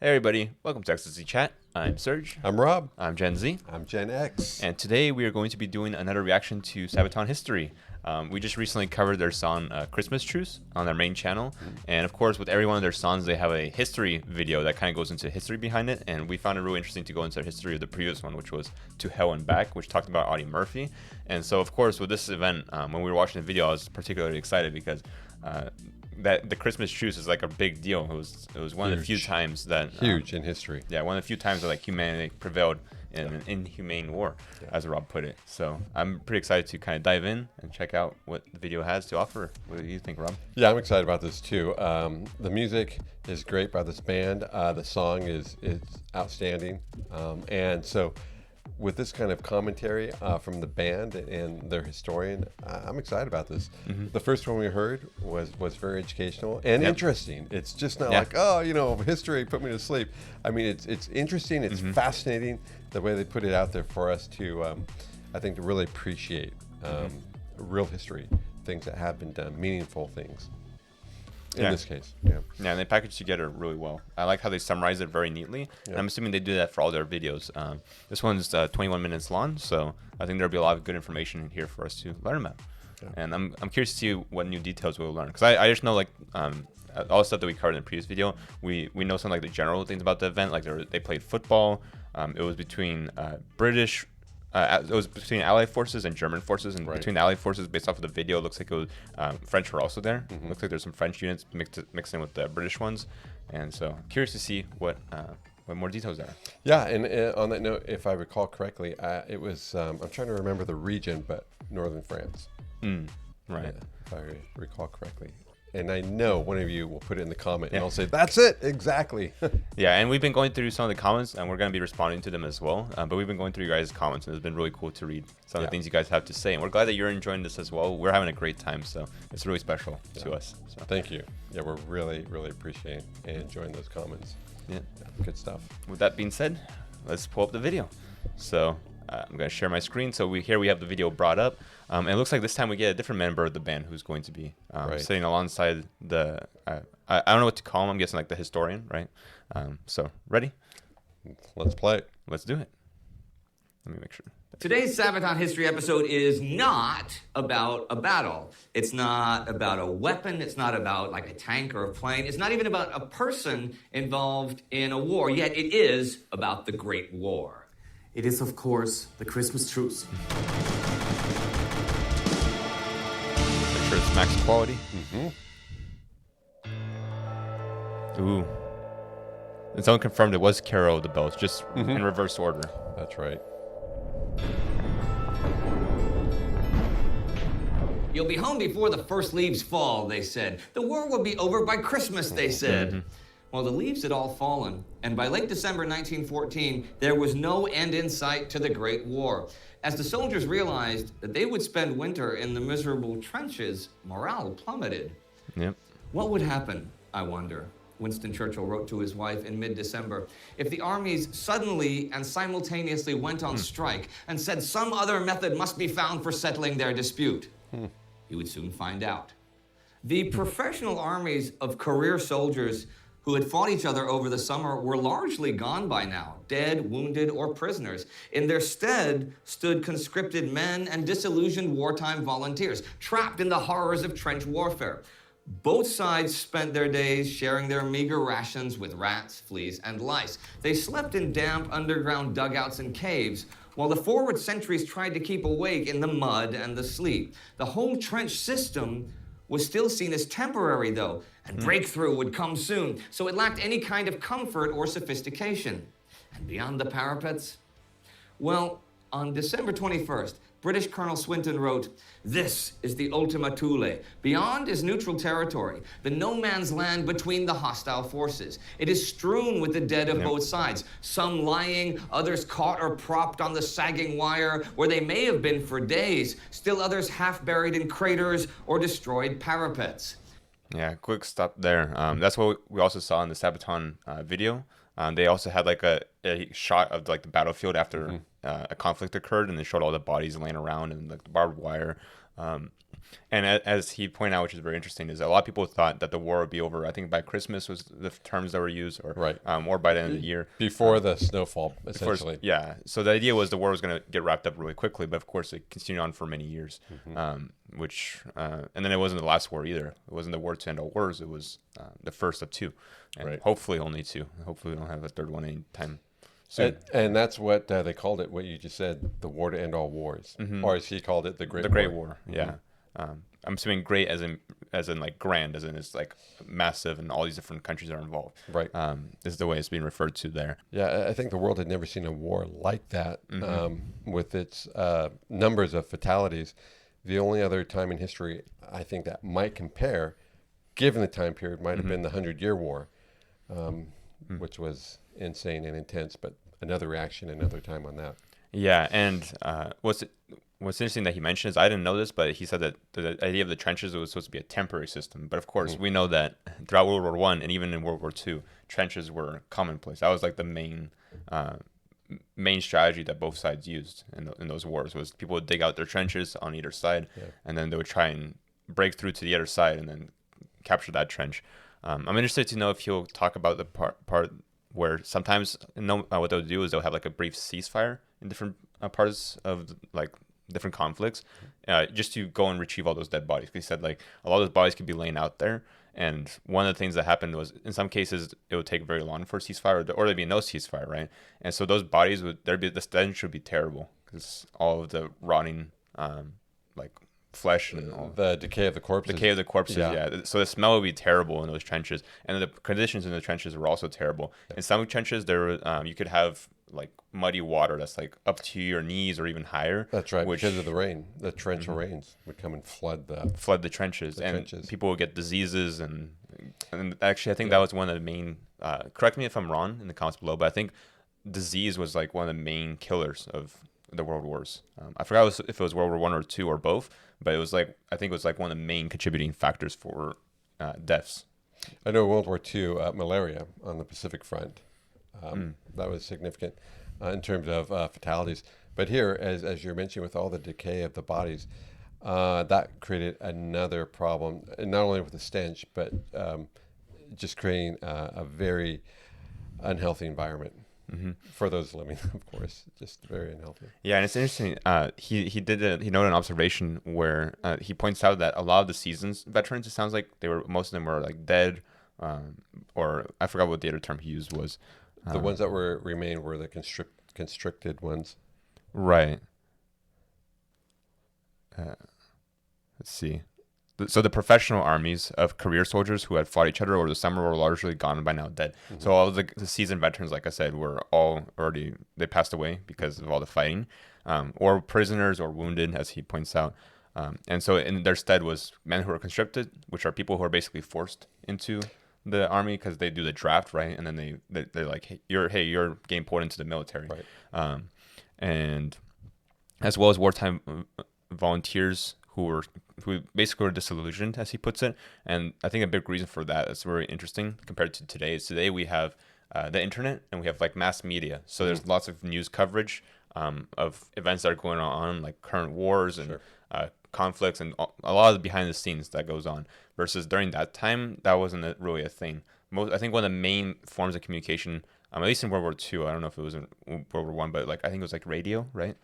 Hey everybody, welcome to XZ Chat. I'm Serge. I'm Rob. I'm Gen Z. I'm Gen X. And today we are going to be doing another reaction to Sabaton History. We just recently covered their song Christmas Truce on their main channel. And of course, with every one of their songs, they have a history video that kind of goes into history behind it. And we found it really interesting to go into the history of the previous one, which was To Hell and Back, which talked about Audie Murphy. And so, of course, with this event, when we were watching the video, I was particularly excited because that the Christmas truce is like a big deal. It was one of the few times that huge in history. Yeah, one of the few times that like humanity prevailed in an inhumane war, as Rob put it. So I'm pretty excited to kind of dive in and check out what the video has to offer. What do you think, Rob? Yeah, I'm excited about this too. The music is great by this band. The song is outstanding, and so with this kind of commentary from the band and their historian, I'm excited about this. The first one we heard was very educational and interesting. It's just not like, oh, you know, history put me to sleep. I mean, it's interesting. It's fascinating the way they put it out there for us to, I think, to really appreciate real history, things that have been done, meaningful things. In this case, yeah, and they package together really well. I like how they summarize it very neatly. And I'm assuming they do that for all their videos. This one's 21 minutes long, so I think there'll be a lot of good information here for us to learn about. And I'm curious to see what new details we'll learn, because I just know like all the stuff that we covered in the previous video. We know some like the general things about the event, like they played football. It was between British. It was between Allied forces and German forces, and between the Allied forces, based off of the video, it looks like it was French were also there. Looks like there's some French units mixed in with the British ones, and so I'm curious to see what more details there are. Yeah, and on that note, if I recall correctly, it was I'm trying to remember the region, but northern France. Right. If I recall correctly. And I know one of you will put it in the comment and I'll say, that's it, exactly. Yeah, and we've been going through some of the comments and we're going to be responding to them as well. But we've been going through your guys' comments and it's been really cool to read some of the things you guys have to say. And we're glad that you're enjoying this as well. We're having a great time, so it's really special to us. So. Thank you. Yeah, we're really, really appreciating and enjoying those comments. Yeah, good stuff. With that being said, let's pull up the video. So I'm going to share my screen. So we have the video brought up. And it looks like this time we get a different member of the band who's going to be sitting alongside the, I don't know what to call him. I'm guessing like the historian, right? So ready? Let's play it. Let's do it. Let me make sure. Today's Sabaton History episode is not about a battle. It's not about a weapon. It's not about like a tank or a plane. It's not even about a person involved in a war. Yet it is about the Great War. It is, of course, the Christmas truce. Make sure it's max quality. Ooh. It's unconfirmed it was Carol of the Bells, just in reverse order. That's right. You'll be home before the first leaves fall, they said. The war will be over by Christmas, they said. Well, the leaves had all fallen, and by late December 1914, there was no end in sight to the Great War. As the soldiers realized that they would spend winter in the miserable trenches, morale plummeted. Yep. What would happen, I wonder, Winston Churchill wrote to his wife in mid-December, if the armies suddenly and simultaneously went on strike and said some other method must be found for settling their dispute? He would soon find out. The professional armies of career soldiers who had fought each other over the summer were largely gone by now, dead, wounded, or prisoners. In their stead stood conscripted men and disillusioned wartime volunteers, trapped in the horrors of trench warfare. Both sides spent their days sharing their meager rations with rats, fleas, and lice. They slept in damp underground dugouts and caves, while the forward sentries tried to keep awake in the mud and the sleet. The whole trench system was still seen as temporary, though, and breakthrough would come soon, so it lacked any kind of comfort or sophistication. And beyond the parapets? Well, on December 21st, British Colonel Swinton wrote, "This is the Ultima Thule. Beyond is neutral territory, the no man's land between the hostile forces. It is strewn with the dead of both sides, some lying, others caught or propped on the sagging wire where they may have been for days, still others half buried in craters or destroyed parapets." Yeah, quick stop there. That's what we also saw in the Sabaton video. They also had like a shot of like the battlefield after a conflict occurred, and they showed all the bodies laying around and like the barbed wire. And as he pointed out, which is very interesting, is a lot of people thought that the war would be over. I think by Christmas was the terms that were used, or Right. Or by the end of the year. Before the snowfall, Before- essentially. yeah. So the idea was the war was going to get wrapped up really quickly, but of course it continued on for many years. And then it wasn't the last war either. It wasn't the war to end all wars. It was the first of two, and Right. hopefully only two. Hopefully we don't have a third one anytime soon. And that's what they called it, what you just said, the war to end all wars. Or as he called it, the Great The War. Great War, yeah. I'm assuming great as in like grand, as in it's like massive and all these different countries are involved. Right. Is the way it's being referred to there. Yeah, I think the world had never seen a war like that with its numbers of fatalities. The only other time in history I think that might compare, given the time period, might have been the 100-Year War, which was insane and intense, but another reaction, another time on that. Yeah, and what's interesting that he mentioned is I didn't know this, but he said that the idea of the trenches was supposed to be a temporary system. But of course, we know that throughout World War I and even in World War II, trenches were commonplace. That was like the main strategy that both sides used in those wars. Was people would dig out their trenches on either side, and then they would try and break through to the other side and then capture that trench. I'm interested to know if he'll talk about the part where sometimes what they'll do is they'll have like a brief ceasefire in different parts of like different conflicts, just to go and retrieve all those dead bodies. He said like a lot of those bodies could be laying out there, and one of the things that happened was in some cases it would take very long for a ceasefire, or there'd be no ceasefire, right? And so those bodies the stench would be terrible because all of the rotting like flesh and all The decay of the corpses. decay of the corpses, yeah. So the smell would be terrible in those trenches, and the conditions in the trenches were also terrible. In some trenches, there you could have like muddy water that's like up to your knees or even higher. That's right, which because of the rain. The torrential rains would come and flood flood the trenches, and people would get diseases. And actually, I think that was one of the main. Correct me if I'm wrong in the comments below, but I think disease was like one of the main killers of the world wars. I forgot if it was World War One or two or both, but it was like I think it was like one of the main contributing factors for deaths. I know World War II, malaria on the Pacific Front. That was significant in terms of fatalities. But here, as you're mentioning, with all the decay of the bodies, that created another problem, and not only with the stench, but just creating a very unhealthy environment for those living, of course, just very unhealthy. Yeah, and it's interesting. He noted an observation where he points out that a lot of the seasons veterans, it sounds like most of them were like dead, or I forgot what the other term he used was. The ones that remained were the constricted ones. Right. Let's see. So the professional armies of career soldiers who had fought each other over the summer were largely gone and by now dead. So all of the seasoned veterans, like I said, were all already, they passed away because of all the fighting, or prisoners or wounded, as he points out. And so in their stead was men who were conscripted, which are people who are basically forced into the army because they do the draft, right? And then they're like, hey, you're getting pulled into the military. Right. And as well as wartime volunteers who basically were disillusioned, as he puts it. And I think a big reason for that that's very interesting compared to today is today we have the internet and we have like mass media. So there's lots of news coverage of events that are going on, like current wars and conflicts and a lot of the behind the scenes that goes on. Versus during that time, that wasn't really a thing. I think one of the main forms of communication, at least in World War II, I don't know if it was in World War I, but like I think it was like radio, right?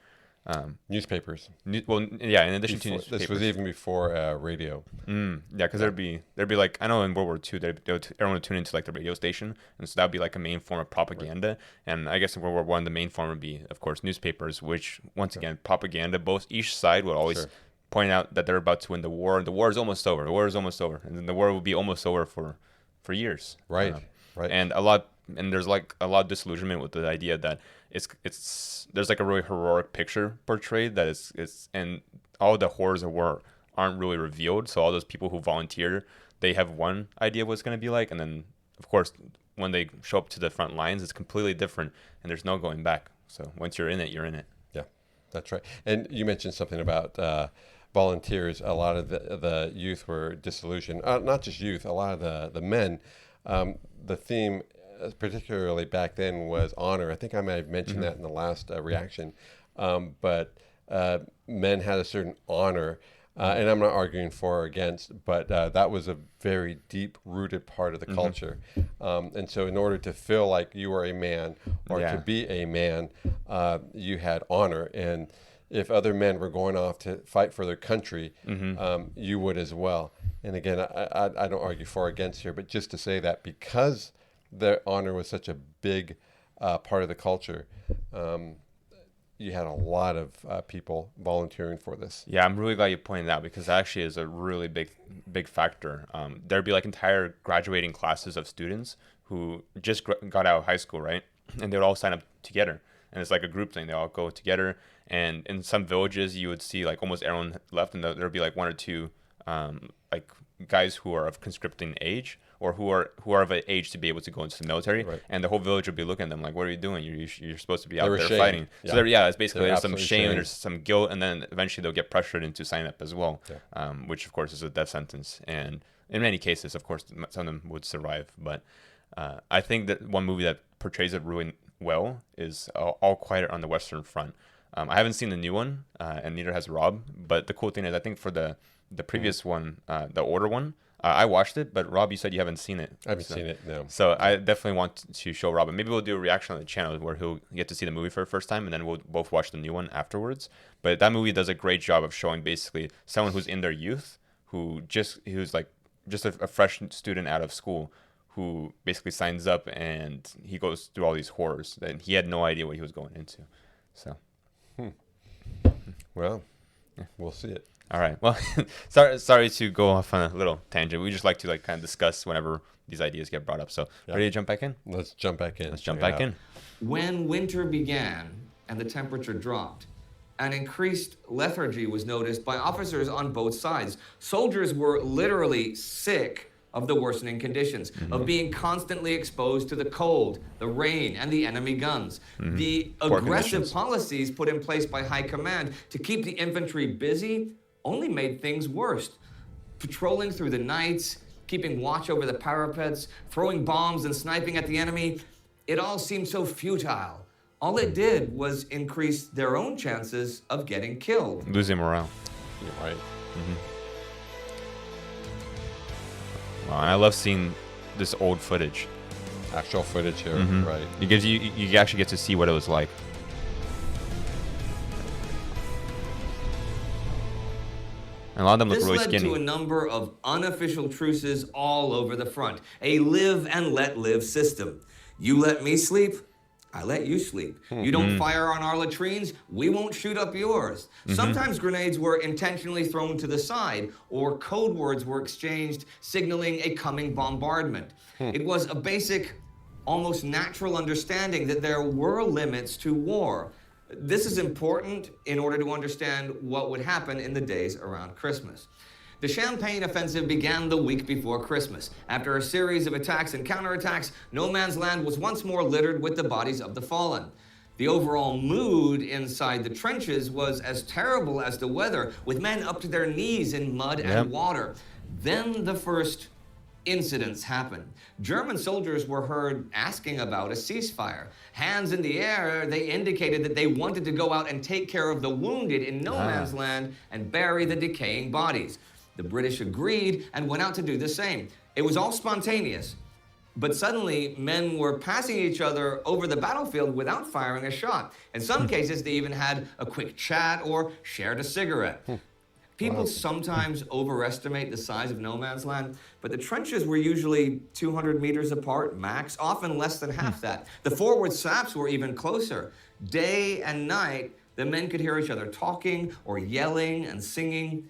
Newspapers. Well, yeah. In addition to newspapers, this was even before radio. Yeah, because there'd be like I know in World War II, everyone would tune into like the radio station, and so that'd be like a main form of propaganda. Right. And I guess in World War I, the main form would be, of course, newspapers, which once again, propaganda. Each side would always point out that they're about to win the war. The war is almost over. The war is almost over, and then the war will be almost over for years. Right. Right. And there's like a lot of disillusionment with the idea that there's like a really heroic picture portrayed that it's and all the horrors of war aren't really revealed. So all those people who volunteer, they have one idea of what it's going to be like, and then of course when they show up to the front lines, it's completely different, and there's no going back. So once you're in it, you're in it. Yeah, that's right. And you mentioned something about volunteers. A lot of the youth were disillusioned. Not just youth, a lot of the men. The theme, particularly back then, was honor. I think I might have mentioned that in the last reaction. But men had a certain honor And I'm not arguing for or against, but that was a very deep-rooted part of the culture. And so in order to feel like you were a man or to be a man, you had honor. And if other men were going off to fight for their country, you would as well. And again, I don't argue for or against here, but just to say that because the honor was such a big part of the culture, you had a lot of people volunteering for this. Yeah, I'm really glad you pointed that out because that actually is a really big factor. There'd be like entire graduating classes of students who just got out of high school, right? And they would all sign up together. And it's like a group thing. They all go together. And in some villages, you would see like almost everyone left, and there'd be like one or two like guys who are of conscripting age or who are of an age to be able to go into the military, and the whole village would be looking at them like, what are you doing? You're supposed to be out there fighting. Yeah. So it's basically there's some shame, shamed. there's some guilt, and then eventually they'll get pressured into signing up as well, which of course is a death sentence. And in many cases, of course, some of them would survive. But I think that one movie that portrays it really well is All Quiet on the Western Front. I haven't seen the new one, and neither has Rob. But the cool thing is, I think for the previous one, the older one, I watched it. But Rob, you said you haven't seen it. I haven't seen it, no. So I definitely want to show Rob, and maybe we'll do a reaction on the channel where he'll get to see the movie for the first time, and then we'll both watch the new one afterwards. But that movie does a great job of showing basically someone who's in their youth, who's like just a fresh student out of school, who basically signs up and he goes through all these horrors, and he had no idea what he was going into. So. Well, we'll see it. All right. Well, sorry to go off on a little tangent. We just like to kind of discuss whenever these ideas get brought up. So, ready to jump back in? Let's jump back in. Let's jump back in. When winter began and the temperature dropped, an increased lethargy was noticed by officers on both sides. Soldiers were literally sick of the worsening conditions, of being constantly exposed to the cold, the rain, and the enemy guns. The aggressive policies put in place by high command to keep the infantry busy only made things worse. Patrolling through the nights, keeping watch over the parapets, throwing bombs and sniping at the enemy, it all seemed so futile. All it did was increase their own chances of getting killed. Losing morale. You're right. Wow, and I love seeing this old footage. Actual footage here, right? It gives you actually get to see what it was like. And a lot of them look really skinny. This led to a number of unofficial truces all over the front. A live and let live system. You let me sleep, I let you sleep. You don't fire on our latrines, we won't shoot up yours. Sometimes grenades were intentionally thrown to the side, or code words were exchanged signaling a coming bombardment. It was a basic, almost natural understanding that there were limits to war. This is important in order to understand what would happen in the days around Christmas. The Champagne offensive began the week before Christmas. After a series of attacks and counterattacks, no man's land was once more littered with the bodies of the fallen. The overall mood inside the trenches was as terrible as the weather, with men up to their knees in mud and water. Then the first incidents happened. German soldiers were heard asking about a ceasefire. Hands in the air, they indicated that they wanted to go out and take care of the wounded in no man's land and bury the decaying bodies. The British agreed and went out to do the same. It was all spontaneous. But suddenly, men were passing each other over the battlefield without firing a shot. In some cases, they even had a quick chat or shared a cigarette. People sometimes overestimate the size of no man's land, but the trenches were usually 200 meters apart, max, often less than half that. The forward saps were even closer. Day and night, the men could hear each other talking or yelling and singing.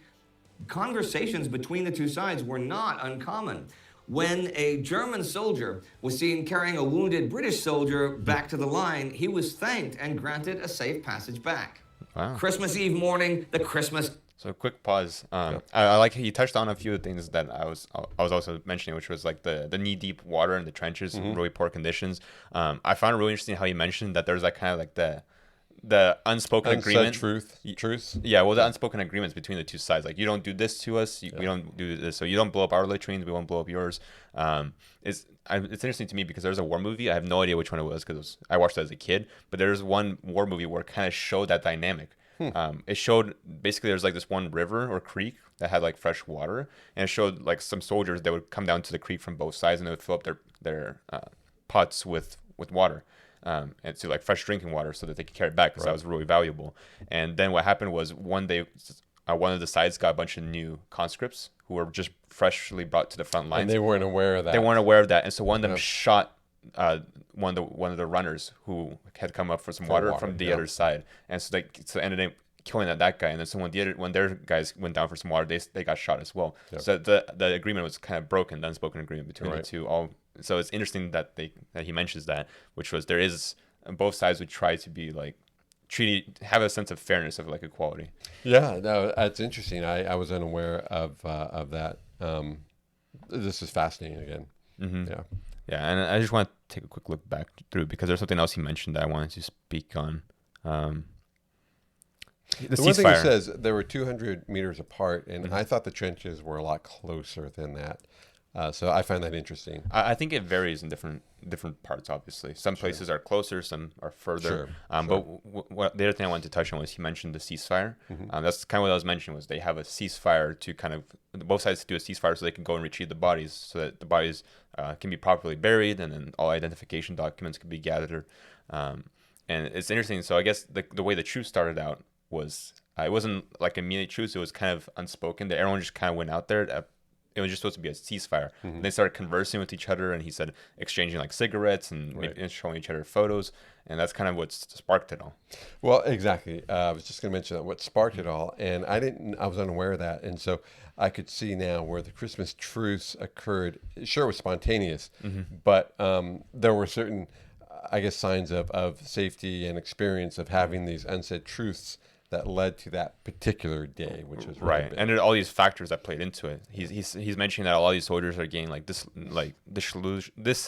Conversations between the two sides were not uncommon. When a German soldier was seen carrying a wounded British soldier back to the line, he was thanked and granted a safe passage back. Wow. Christmas Eve morning, the Christmas... So quick pause. I like how you touched on a few of the things that I was also mentioning, which was like the knee-deep water in the trenches, really poor conditions. I found it really interesting how you mentioned that there's like kind of like the unspoken agreement. Truce. Yeah, well, the unspoken agreements between the two sides. Like, you don't do this to us, we don't do this. So you don't blow up our latrines, we won't blow up yours. It's interesting to me because there's a war movie. I have no idea which one it was because I watched it as a kid. But there's one war movie where it kind of showed that dynamic It showed basically there's like this one river or creek that had like fresh water, and it showed like some soldiers that would come down to the creek from both sides, and they would fill up their pots with water. And to like fresh drinking water so that they could carry it back because that was really valuable. And then what happened was one day, one of the sides got a bunch of new conscripts who were just freshly brought to the front lines. And they weren't aware of that. They weren't aware of that, and so one of them shot one of the runners who had come up for some water from the other side, and so they ended up killing that guy. And then so when their guys went down for some water, they got shot as well. So the agreement was kind of broken, the unspoken agreement between the two. So it's interesting that he mentions that, which was there is both sides would try to be like have a sense of fairness, of like equality. Yeah, no, that's interesting. I was unaware of that. This is fascinating again. Yeah, and I just want to take a quick look back through because there's something else he mentioned that I wanted to speak on. The one thing he says, there were 200 meters apart, and I thought the trenches were a lot closer than that. So I find that interesting. I think it varies in different parts, obviously. Some places are closer, some are further. But the other thing I wanted to touch on was he mentioned the ceasefire. That's kind of what I was mentioning, was they have a ceasefire to kind of, both sides do a ceasefire so they can go and retrieve the bodies, so that the bodies can be properly buried, and then all identification documents can be gathered. And it's interesting. So I guess the way the truce started out was, it wasn't like immediate truce. It was kind of unspoken. Everyone just kind of went out there. It was just supposed to be a ceasefire. And they started conversing with each other, and he said exchanging like cigarettes and showing each other photos, and that's kind of what sparked it all. Well, exactly. I was just going to mention that what sparked it all, and I was unaware of that, and so I could see now where the Christmas truce occurred. Sure, it was spontaneous, but there were certain, I guess, signs of safety and experience of having these unsaid truths that led to that particular day, which was really big. And there are all these factors that played into it. He's mentioning that all these soldiers are getting this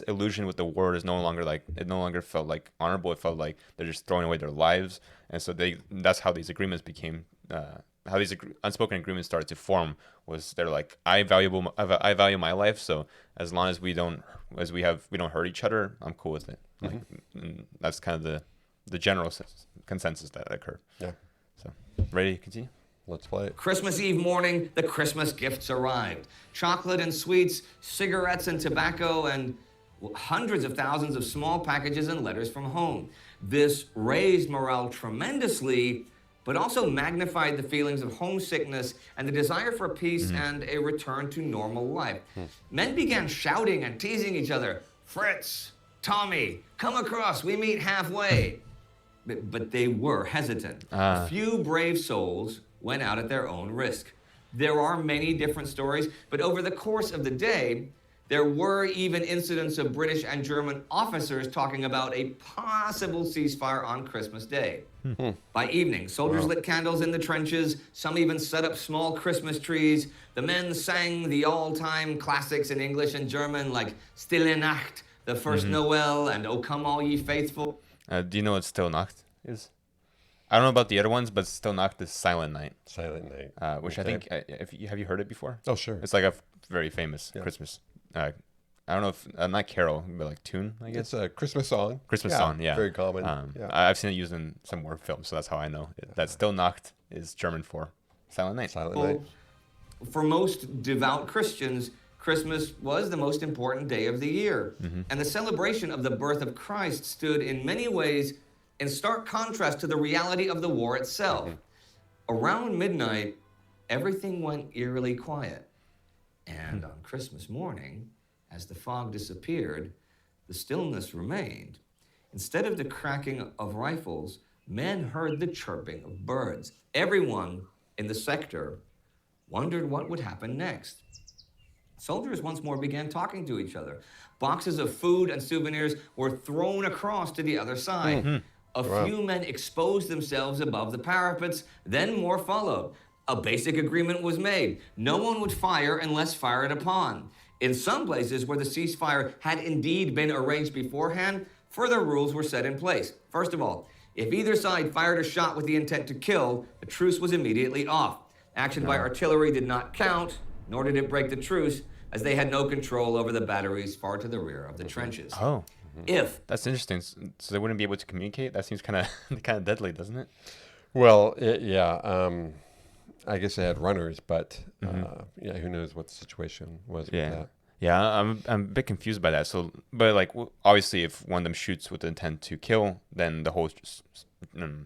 illusion with the war is no longer felt like honorable. It felt like they're just throwing away their lives, and so that's how these agreements became. How these unspoken agreements started to form was they're like, I value my life, so as long as we don't hurt each other, I'm cool with it. And that's kind of the general consensus that occurred. Yeah. So, ready to continue? Let's play it. Christmas Eve morning, the Christmas gifts arrived. Chocolate and sweets, cigarettes and tobacco, and hundreds of thousands of small packages and letters from home. This raised morale tremendously, but also magnified the feelings of homesickness and the desire for peace and a return to normal life. Men began shouting and teasing each other. Fritz, Tommy, come across, we meet halfway. But they were hesitant. A few brave souls went out at their own risk. There are many different stories, but over the course of the day, there were even incidents of British and German officers talking about a possible ceasefire on Christmas Day. By evening, soldiers lit candles in the trenches. Some even set up small Christmas trees. The men sang the all-time classics in English and German, like Stille Nacht, The First Noel, and O Come All Ye Faithful. Do you know what Stille Nacht is? I don't know about the other ones, but Stille Nacht is Silent Night. Silent Night. Which I think, have you heard it before? Oh, sure. It's like a very famous Christmas. I don't know if, not carol, but like tune, I guess. It's a Christmas song. Christmas song, yeah. Very common. I've seen it used in some war films, so that's how I know. That Stille Nacht is German for Silent Night. Silent Night. For most devout Christians, Christmas was the most important day of the year. And the celebration of the birth of Christ stood in many ways in stark contrast to the reality of the war itself. Around midnight, everything went eerily quiet. And on Christmas morning, as the fog disappeared, the stillness remained. Instead of the cracking of rifles, men heard the chirping of birds. Everyone in the sector wondered what would happen next. Soldiers once more began talking to each other. Boxes of food and souvenirs were thrown across to the other side. A few men exposed themselves above the parapets, then more followed. A basic agreement was made. No one would fire unless fired upon. In some places where the ceasefire had indeed been arranged beforehand, further rules were set in place. First of all, if either side fired a shot with the intent to kill, the truce was immediately off. Action by artillery did not count, nor did it break the truce, as they had no control over the batteries far to the rear of the trenches. If that's interesting, so they wouldn't be able to communicate. That seems kind of deadly, doesn't it? Well, I guess they had runners, but who knows what the situation was with Yeah. that. Yeah, I'm a bit confused by that. So, but like obviously, if one of them shoots with the intent to kill, then the whole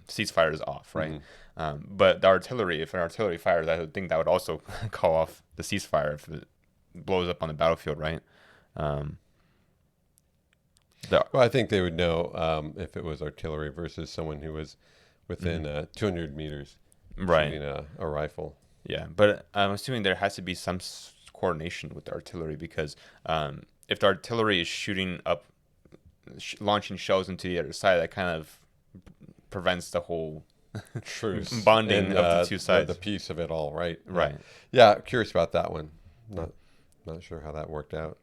ceasefire is off, right? But the artillery, if an artillery fires, I would think that would also call off the ceasefire if it blows up on the battlefield, right? Well, I think they would know if it was artillery versus someone who was within 200 meters Right. shooting a rifle. Yeah, but I'm assuming there has to be some coordination with the artillery because if the artillery is shooting up, launching shells into the other side, that kind of prevents the whole Truce bonding and, of the two sides. the peace of it all, right? Right. Yeah, curious about that one. Not sure how that worked out.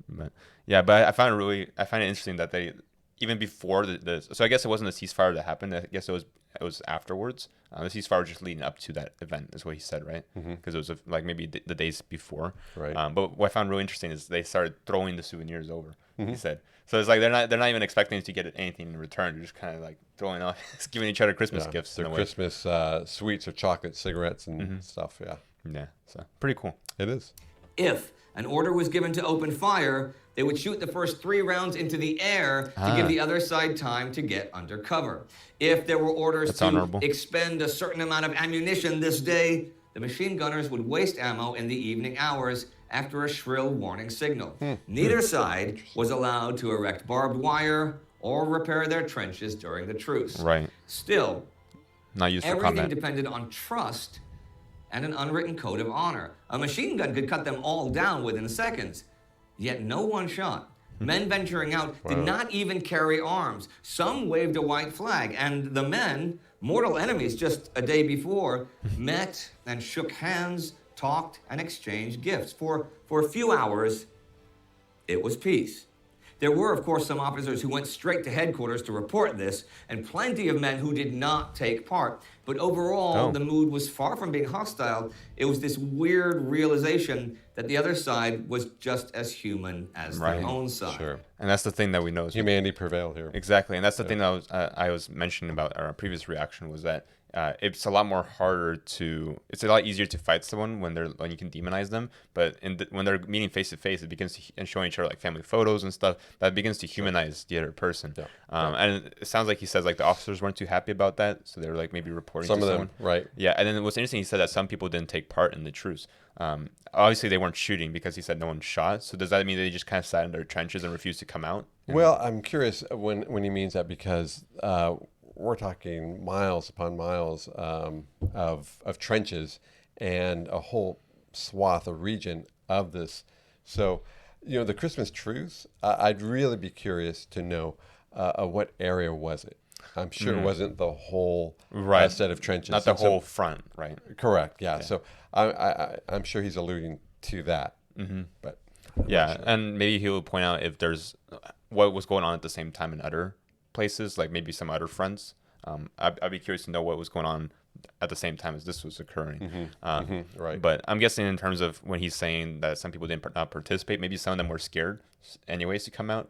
But yeah, but I find it interesting that they even before so I guess it wasn't the ceasefire that happened. I guess it was afterwards. The ceasefire was just leading up to that event, is what he said, right? Because it was like maybe the days before. Right. But what I found really interesting is they started throwing the souvenirs over. He said so. It's like they're not even expecting to get anything in return. They're just kind of like throwing off, giving each other Christmas gifts. Their in a way. Christmas sweets or chocolate, cigarettes, and stuff. Yeah. Yeah. So pretty cool. It is. If an order was given to open fire, they would shoot the first 3 rounds into the air to give the other side time to get under cover. If there were orders to honorable. expend a certain amount of ammunition this day, the machine gunners would waste ammo in the evening hours after a shrill warning signal. Neither side was allowed to erect barbed wire or repair their trenches during the truce. Right. Still, Not used for everything combat. depended on trust and an unwritten code of honor. A machine gun could cut them all down within seconds, yet no one shot. Men venturing out did not even carry arms. Some waved a white flag, and the men, mortal enemies just a day before, met and shook hands, talked, and exchanged gifts. For a few hours, it was peace. There were, of course, some officers who went straight to headquarters to report this, and plenty of men who did not take part. But overall, the mood was far from being hostile. It was this weird realization that the other side was just as human as their own side. Sure. And that's the thing that we know is Humanity prevailed here. exactly, and that's the thing that I was mentioning about our previous reaction was that it's a lot more harder it's a lot easier to fight someone when you can demonize them, but when they're meeting face to face, it begins and showing each other like family photos and stuff, that begins to humanize the other person. And it sounds like he says like the officers weren't too happy about that, so they were like maybe reporting Some to of someone. them, right? Yeah, and then what's interesting, he said that some people didn't take part in the truce. Obviously, they weren't shooting because he said no one shot. So does that mean they just kind of sat in their trenches and refused to come out? Well, I'm curious when he means that because we're talking miles upon miles of trenches and a whole swath, a region of this. So, the Christmas truce, I'd really be curious to know what area was it. I'm sure it wasn't the whole set of trenches. Not the whole front, right? Correct. Yeah. So I'm sure he's alluding to that. But Yeah, and maybe he'll point out if there's what was going on at the same time in other places, like maybe some other fronts. I'd be curious to know what was going on at the same time as this was occurring. Right. But I'm guessing in terms of when he's saying that some people didn't not participate, maybe some of them were scared anyways to come out.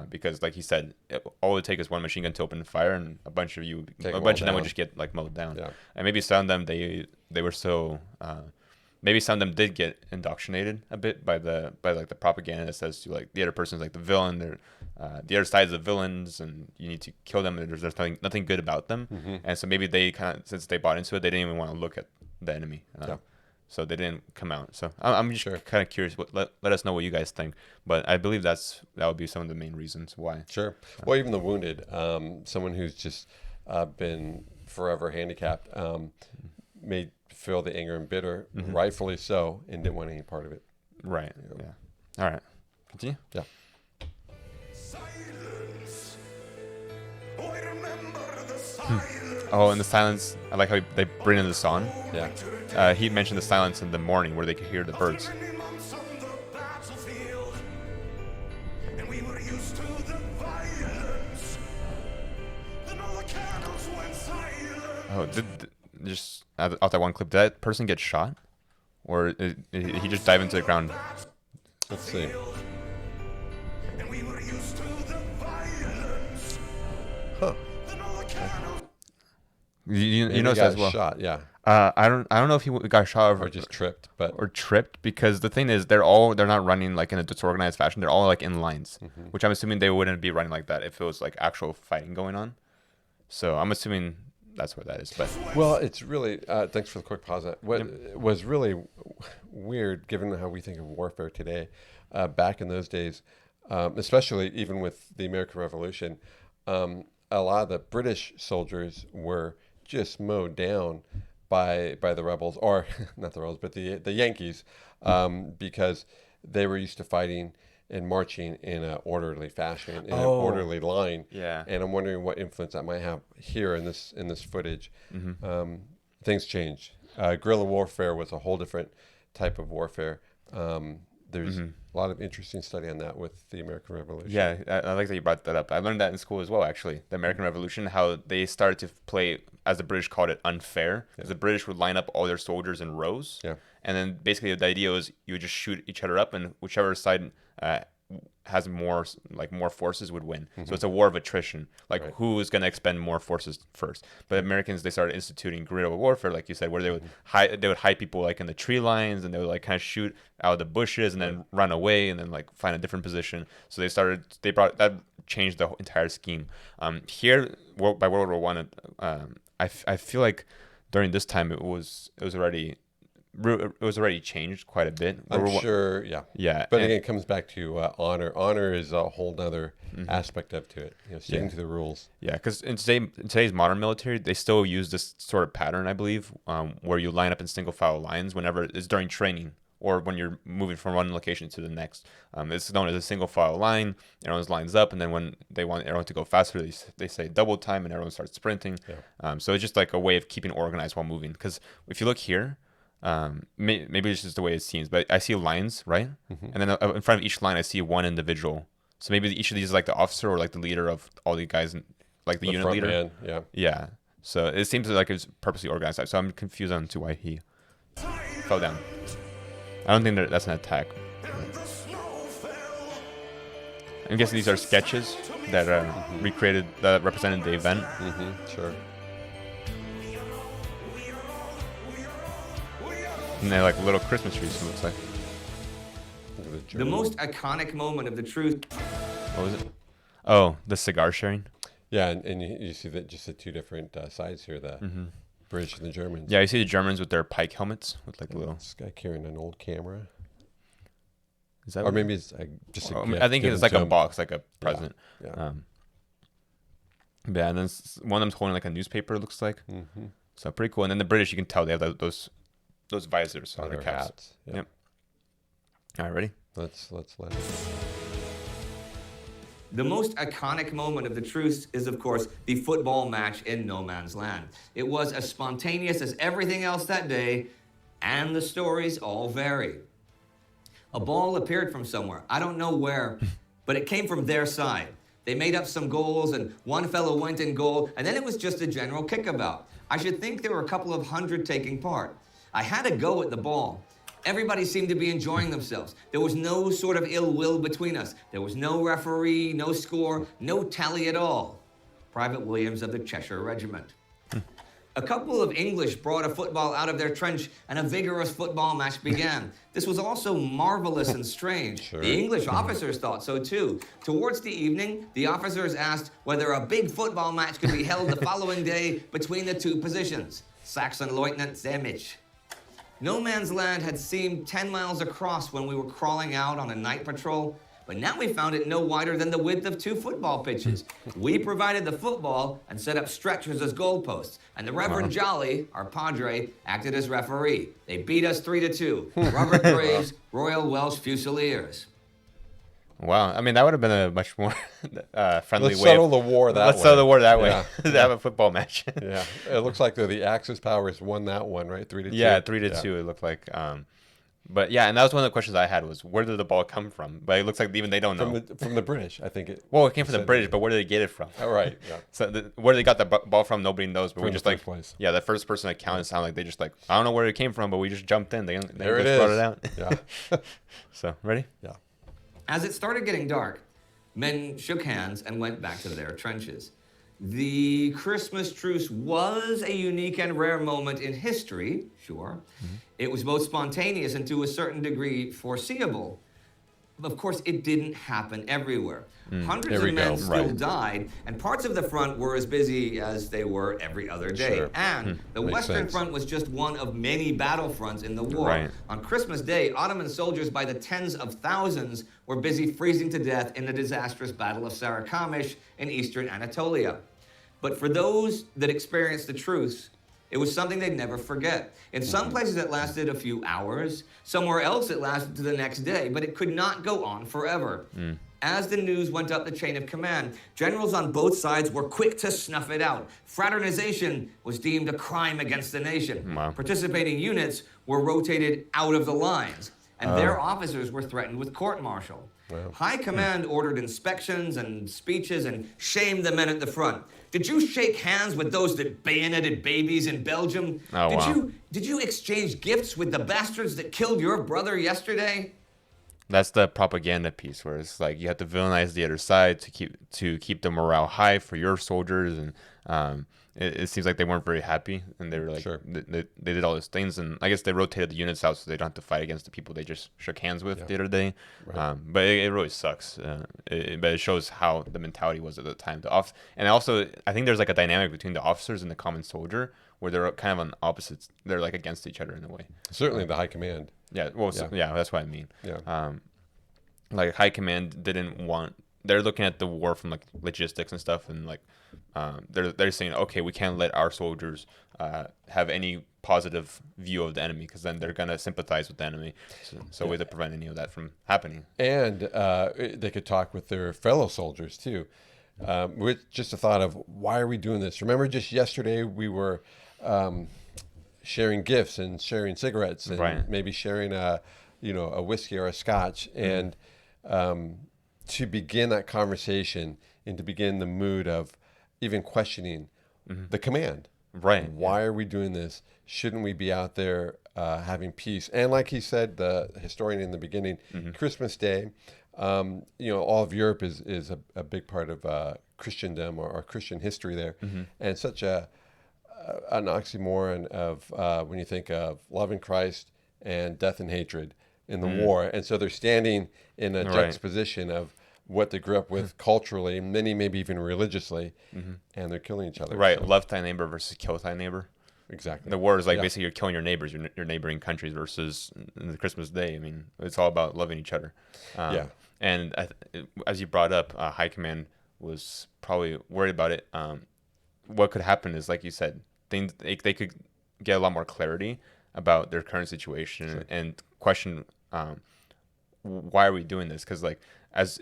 Because, like he said, all it would take is one machine gun to open fire, and a bunch of them would just get like mowed down. Yeah. And maybe some of them they were so maybe some of them did get indoctrinated a bit by the propaganda that says to like the other person's like the villain, they're the other side's the villains, and you need to kill them. And there's nothing good about them, and so maybe they kind of, since they bought into it, they didn't even want to look at the enemy. So they didn't come out. So I'm just kind of curious. Let us know what you guys think. But I believe that would be some of the main reasons why. Sure. Well, even the wounded, someone who's just been forever handicapped, may feel the anger and bitter, rightfully so, and didn't want any part of it. Right. Yeah. All right. Continue. Yeah. Silence. Oh, I remember the silence. Oh, and the silence. I like how they bring in the song. Yeah. He mentioned the silence in the morning where they could hear the birds. Many months on the battlefield, and we were used to the violence. Then all the candles went silent. Oh, just out that one clip, did that person get shot, or did he just dive into the ground? Let's see. And we were used to the violence. Huh. Then all the candles. You know got as well. shot, yeah, I don't know if he got shot or just tripped, but or tripped, because the thing is they're not running like in a disorganized fashion. They're all like in lines, which I'm assuming they wouldn't be running like that if it was like actual fighting going on. So I'm assuming that's what that is. But well, it's really thanks for the quick pause. What was really weird, given how we think of warfare today, back in those days, especially even with the American Revolution, a lot of the British soldiers were just mowed down by the rebels, or not the rebels, but the Yankees, because they were used to fighting and marching in an orderly fashion, in an orderly line. Yeah. And I'm wondering what influence that might have here in this footage. Things changed. Guerrilla warfare was a whole different type of warfare. There's a lot of interesting study on that with the American Revolution. yeah, I like that you brought that up. I learned that in school as well, actually. The American Revolution, how they started to play, as the British called it, unfair. Because the British would line up all their soldiers in rows. Yeah. And then basically the idea was you would just shoot each other up, and whichever side has more forces would win. So it's a war of attrition. Like who is going to expend more forces first? But Americans, they started instituting guerrilla warfare, like you said, where they would hide people like in the tree lines, and they would like kind of shoot out of the bushes and then run away and then like find a different position. So they brought that, changed the entire scheme. Here by World War One, I feel like during this time it was already changed quite a bit. I'm sure, yeah. Yeah. But again, it comes back to honor. Honor is a whole other aspect of to it. Sticking to the rules. Yeah, because in today's modern military, they still use this sort of pattern, I believe, where you line up in single file lines whenever it's during training or when you're moving from one location to the next. It's known as a single file line. Everyone lines up, and then when they want everyone to go faster, they say double time, and everyone starts sprinting. Yeah. So it's just like a way of keeping organized while moving. Because if you look here, maybe it's just the way it seems, but I see lines, right? And then in front of each line I see one individual. So maybe each of these is like the officer or like the leader of all the guys, like the unit leader. Man, Yeah. So it seems like it's purposely organized. So I'm confused on to why he fell down. I don't think that's an attack. I'm guessing these are sketches that recreated, that represented the event. Sure. And they're like little Christmas trees, it looks like. The most iconic moment of the Truce. What was it? Oh, the cigar sharing. Yeah, and you see that just the two different sides here, the British and the Germans. Yeah, you see the Germans with their pike helmets with like little. This guy carrying an old camera. Is that? Or maybe it's just a gift I think it's like a box, like a present. Yeah. Yeah, and then one of them's holding like a newspaper. It looks like. So pretty cool. And then the British, you can tell they have those visors on their caps. Hats. Yeah. Yep. All right, ready? Let's let it. The most iconic moment of the truce is, of course, the football match in No Man's Land. It was as spontaneous as everything else that day, and the stories all vary. A ball appeared from somewhere. I don't know where, but it came from their side. They made up some goals, and one fellow went in goal, and then it was just a general kickabout. I should think there were a couple of hundred taking part. I had a go at the ball. Everybody seemed to be enjoying themselves. There was no sort of ill will between us. There was no referee, no score, no tally at all. Private Williams of the Cheshire Regiment. A couple of English brought a football out of their trench, and a vigorous football match began. This was also marvelous and strange. Sure. The English officers thought so too. Towards the evening, the officers asked whether a big football match could be held the following day between the two positions. Saxon Lieutenant Zemich. No Man's Land had seemed 10 miles across when we were crawling out on a night patrol, but now we found it no wider than the width of 2 football pitches. We provided the football and set up stretchers as goalposts, and the Reverend Jolly, our padre, acted as referee. They beat us 3-2. Robert Graves, Royal Welsh Fusiliers. Wow, I mean that would have been a much more friendly Let's way. settle the war that way. Let's settle the war that way. Yeah. To have a football match. Yeah, it looks like the Axis powers won that one, right? 3-2. Yeah, 3-2. It looked like. But yeah, and that was one of the questions I had was where did the ball come from? But it looks like even they don't know. From the British, I think it. Well, it came from the British, but where did they get it from? Oh, right. Yeah. So where they got the ball from, nobody knows. But From we the just first place. yeah, the first person that counted sounded like they just like I don't know where it came from, but we just jumped in. They There just it brought is. it out. Yeah. So ready? Yeah. As it started getting dark, men shook hands and went back to their trenches. The Christmas truce was a unique and rare moment in history, sure. It was both spontaneous and to a certain degree foreseeable. Of course, it didn't happen everywhere. Hundreds There we of men go. still Right. died, and parts of the front were as busy as they were every other day. Sure. And the Makes Western sense. Front was just one of many battlefronts in the war. Right. On Christmas Day, Ottoman soldiers by the tens of thousands were busy freezing to death in the disastrous Battle of Sarikamish in eastern Anatolia. But for those that experienced the truce, it was something they'd never forget. In some places it lasted a few hours, somewhere else it lasted to the next day, but it could not go on forever. As the news went up the chain of command, generals on both sides were quick to snuff it out. Fraternization was deemed a crime against the nation. Wow. Participating units were rotated out of the lines, and their officers were threatened with court-martial. High Command ordered inspections and speeches and shamed the men at the front. Did you shake hands with those that bayoneted babies in Belgium? Oh, wow. Did you exchange gifts with the bastards that killed your brother yesterday? That's the propaganda piece where it's like you have to villainize the other side to keep the morale high for your soldiers, and it seems like they weren't very happy, and they were like Sure. they did all those things, and I guess they rotated the units out so they don't have to fight against the people they just shook hands with the other day. But it really sucks. But it shows how the mentality was at the time. And also I think there's like a dynamic between the officers and the common soldier where they're kind of on opposites. They're like against each other in a way. Certainly the high command. Yeah, well, so, yeah, that's what I mean. Yeah. Like high command didn't want. They're looking at the war from like logistics and stuff, and like they're saying, okay, we can't let our soldiers have any positive view of the enemy because then they're gonna sympathize with the enemy. So we have to prevent any of that from happening. And they could talk with their fellow soldiers too. With just a thought of why are we doing this? Remember, just yesterday we were sharing gifts and sharing cigarettes and Right. maybe sharing a whiskey or a scotch, and to begin that conversation and to begin the mood of even questioning the command. Right. Why are we doing this? Shouldn't we be out there having peace? And like he said, the historian in the beginning, Christmas Day, all of Europe is a big part of Christendom or Christian history there, and such an oxymoron of when you think of loving Christ and death and hatred in the war, and so they're standing in a juxtaposition of what they grew up with culturally, many maybe even religiously, and they're killing each other. Right. So- Love thy neighbor versus kill thy neighbor. exactly. The war is like Yeah. basically you're killing your neighbors, your neighboring countries versus the Christmas Day. I mean, it's all about loving each other. Yeah. And as you brought up, High Command was probably worried about it. What could happen is, like you said, things they could get a lot more clarity about their current situation and question why are we doing this? Because like as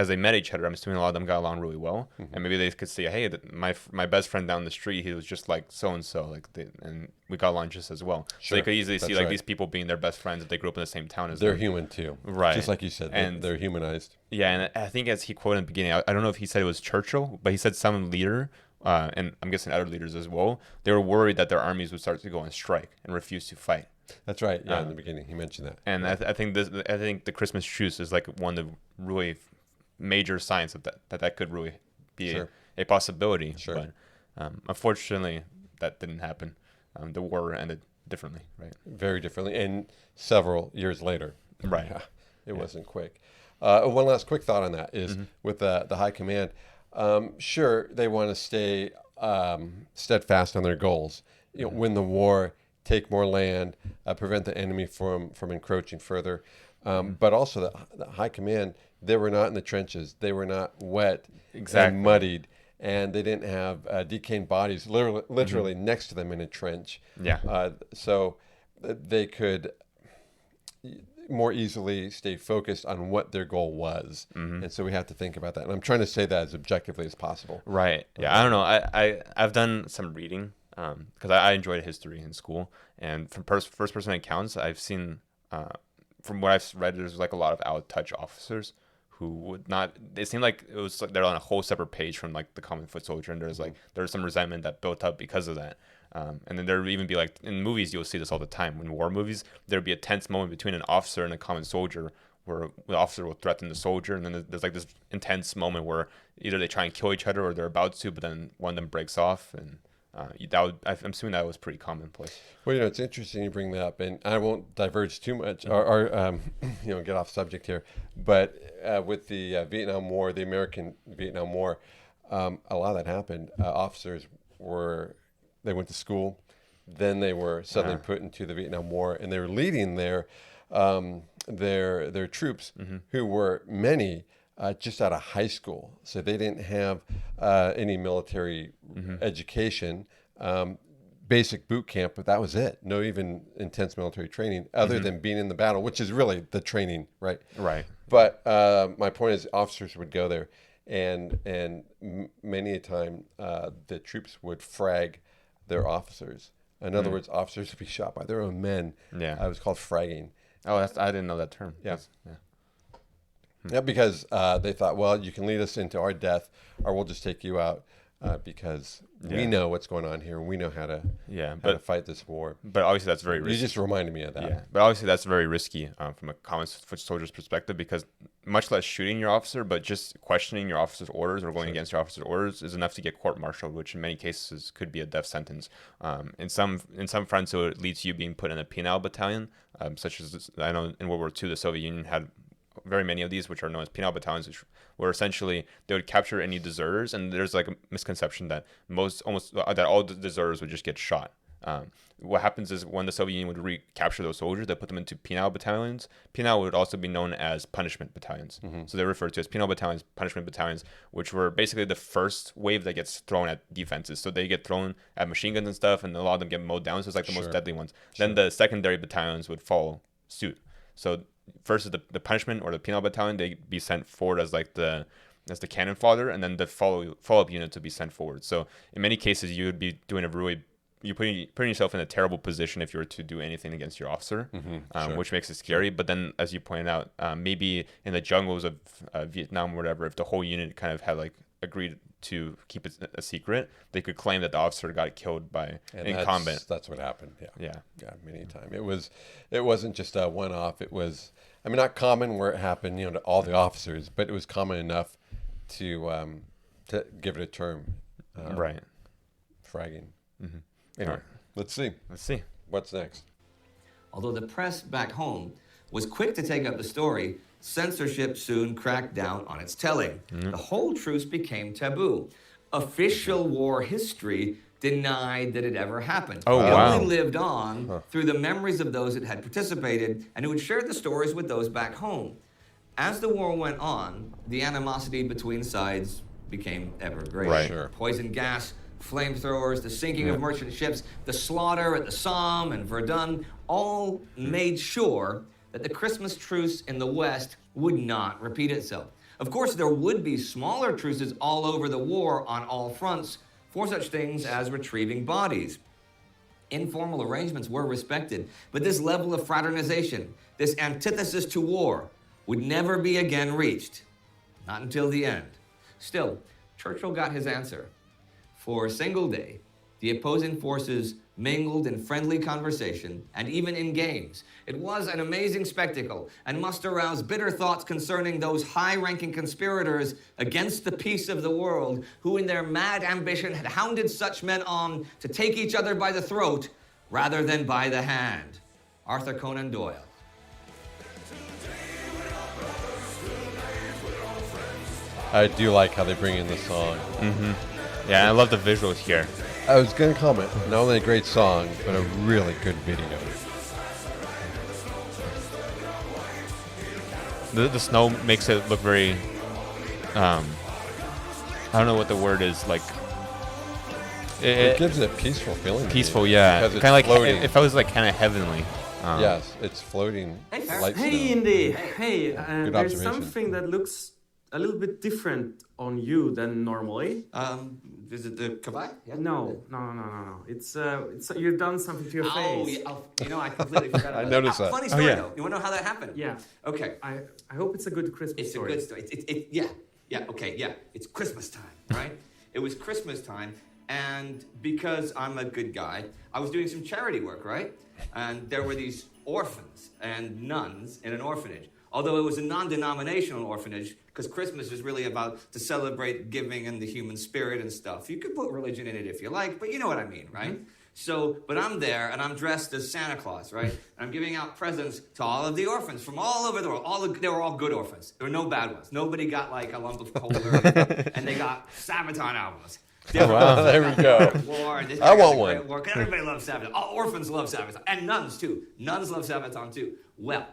they met each other, I'm assuming a lot of them got along really well, and maybe they could say, "Hey, my best friend down the street, he was just like so and so, and we got along just as well." So they could easily see That's like right. these people being their best friends if they grew up in the same town as They're them. human too. Right. Just like you said, And- they're humanized. Yeah, and I think as he quoted in the beginning, I don't know if he said it was Churchill, but he said some leader, and I'm guessing other leaders as well, they were worried that their armies would start to go on strike and refuse to fight. That's right. Yeah, in the beginning he mentioned that. And I think the Christmas truce is like one of the really major signs of that could really be Sure. a possibility. Sure. But unfortunately, that didn't happen. The war ended differently, right? Very differently, and several years later. Right. Yeah, it wasn't quick. One last quick thought on that is with the high command. Sure, they want to stay steadfast on their goals. Win the war, take more land, prevent the enemy from encroaching further. But also the high command, they were not in the trenches. They were not wet Exactly. and muddied, and they didn't have decaying bodies literally next to them in a trench. Yeah. So they could more easily stay focused on what their goal was. And so we have to think about that. And I'm trying to say that as objectively as possible. Right. Yeah. I don't know. I've done some reading because I enjoyed history in school, and from first person accounts, I've seen from what I've read, there's like a lot of out of touch officers who would not. It seemed like it was like they're on a whole separate page from like the common foot soldier, and there's some resentment that built up because of that. And then there would even be like in movies, you'll see this all the time. In war movies, there'd be a tense moment between an officer and a common soldier where the officer will threaten the soldier, and then there's like this intense moment where either they try and kill each other or they're about to, but then one of them breaks off, and I'm assuming that was pretty commonplace. Well, it's interesting you bring that up, and I won't diverge too much or get off subject here. But with the Vietnam War, the American Vietnam War, a lot of that happened. Officers they went to school, then they were suddenly put into the Vietnam War, and they were leading their troops, who were many just out of high school, so they didn't have any military education, basic boot camp, but that was it. No even intense military training other than being in the battle, which is really the training, right? Right. But my point is, officers would go there, and many a time the troops would frag their officers. In other words, officers would be shot by their own men. Yeah. It was called fragging. Oh, I didn't know that term. Yeah. Yeah. Yeah, because they thought, well, you can lead us into our death, or we'll just take you out because we know what's going on here, and we know how to fight this war. But obviously that's very risky. You just reminded me of that. Yeah, but obviously that's very risky from a common foot soldier's perspective, because much less shooting your officer, but just questioning your officer's orders or going against your officer's orders is enough to get court-martialed, which in many cases could be a death sentence. In some fronts, so it leads to you being put in a penal battalion, such as I know in World War II, the Soviet Union had very many of these, which are known as penal battalions, which were essentially they would capture any deserters, and there's like a misconception that that all the deserters would just get shot. What happens is when the Soviet Union would recapture those soldiers, they put them into penal battalions. Penal would also be known as punishment battalions. So they're referred to as penal battalions, punishment battalions, which were basically the first wave that gets thrown at defenses. So they get thrown at machine guns and stuff, and a lot of them get mowed down. So it's like the most deadly ones. Then the secondary battalions would follow suit. So first is the punishment or the penal battalion. They'd be sent forward as like the cannon fodder, and then the follow-up units would be sent forward. So in many cases, you would be doing you're putting yourself in a terrible position if you were to do anything against your officer, which makes it scary. But then, as you pointed out, maybe in the jungles of Vietnam or whatever, if the whole unit kind of had like agreed to keep it a secret, they could claim that the officer got killed in combat. That's what happened. Yeah, many times. It wasn't just a one-off. It was, not common where it happened, to all the officers, but it was common enough to give it a term. Right. Fragging. Anyway, let's see. What's next? Although the press back home was quick to take up the story, censorship soon cracked down on its telling. The whole truce became taboo. Official war history denied that it ever happened. Oh, it wow. only lived on through the memories of those that had participated and who had shared the stories with those back home. As the war went on, the animosity between sides became ever greater. Right. Sure. Poison gas, flamethrowers, the sinking of merchant ships, the slaughter at the Somme and Verdun, all made sure that the Christmas truce in the West would not repeat itself. Of course, there would be smaller truces all over the war on all fronts for such things as retrieving bodies. Informal arrangements were respected, but this level of fraternization, this antithesis to war, would never be again reached. Not until the end. Still, Churchill got his answer. For a single day, the opposing forces mingled in friendly conversation and even in games. It was an amazing spectacle and must arouse bitter thoughts concerning those high-ranking conspirators against the peace of the world who in their mad ambition had hounded such men on to take each other by the throat rather than by the hand. Arthur Conan Doyle. I do like how they bring in the song. Yeah, I love the visuals here. I was going to comment, not only a great song, but a really good video. The snow makes it look very, I don't know what the word is, like... It gives it a peaceful feeling. Peaceful, yeah. Because it's kind of like, floating. it felt like kind of heavenly. Yes, it's floating. Light Hey, snow. Indy. Hey, Good there's observation. something that looks a little bit different on you than normally. Is it the kavai? Yeah. No. It's you've done something to your Oh, face. yeah, I completely forgot about I noticed that. Funny story, yeah. though. You want to know how that happened? Yeah. Okay. I hope it's a good Christmas It's story. a good story. Yeah. It's Christmas time, right? It was Christmas time, and because I'm a good guy, I was doing some charity work, right? And there were these orphans and nuns in an orphanage. although it was a non-denominational orphanage, because Christmas is really about to celebrate giving and the human spirit and stuff. You could put religion in it if you like, but you know what I mean, right? So, but I'm there, and I'm dressed as Santa Claus, right? And I'm giving out presents to all of the orphans from all over the world. They were all good orphans. There were no bad ones. Nobody got like a lump of coal or anything, and they got Sabaton albums. Wow, there we go. I want one. War. Everybody loves Sabaton. All orphans love Sabaton. And nuns, too. Nuns love Sabaton, too. Well,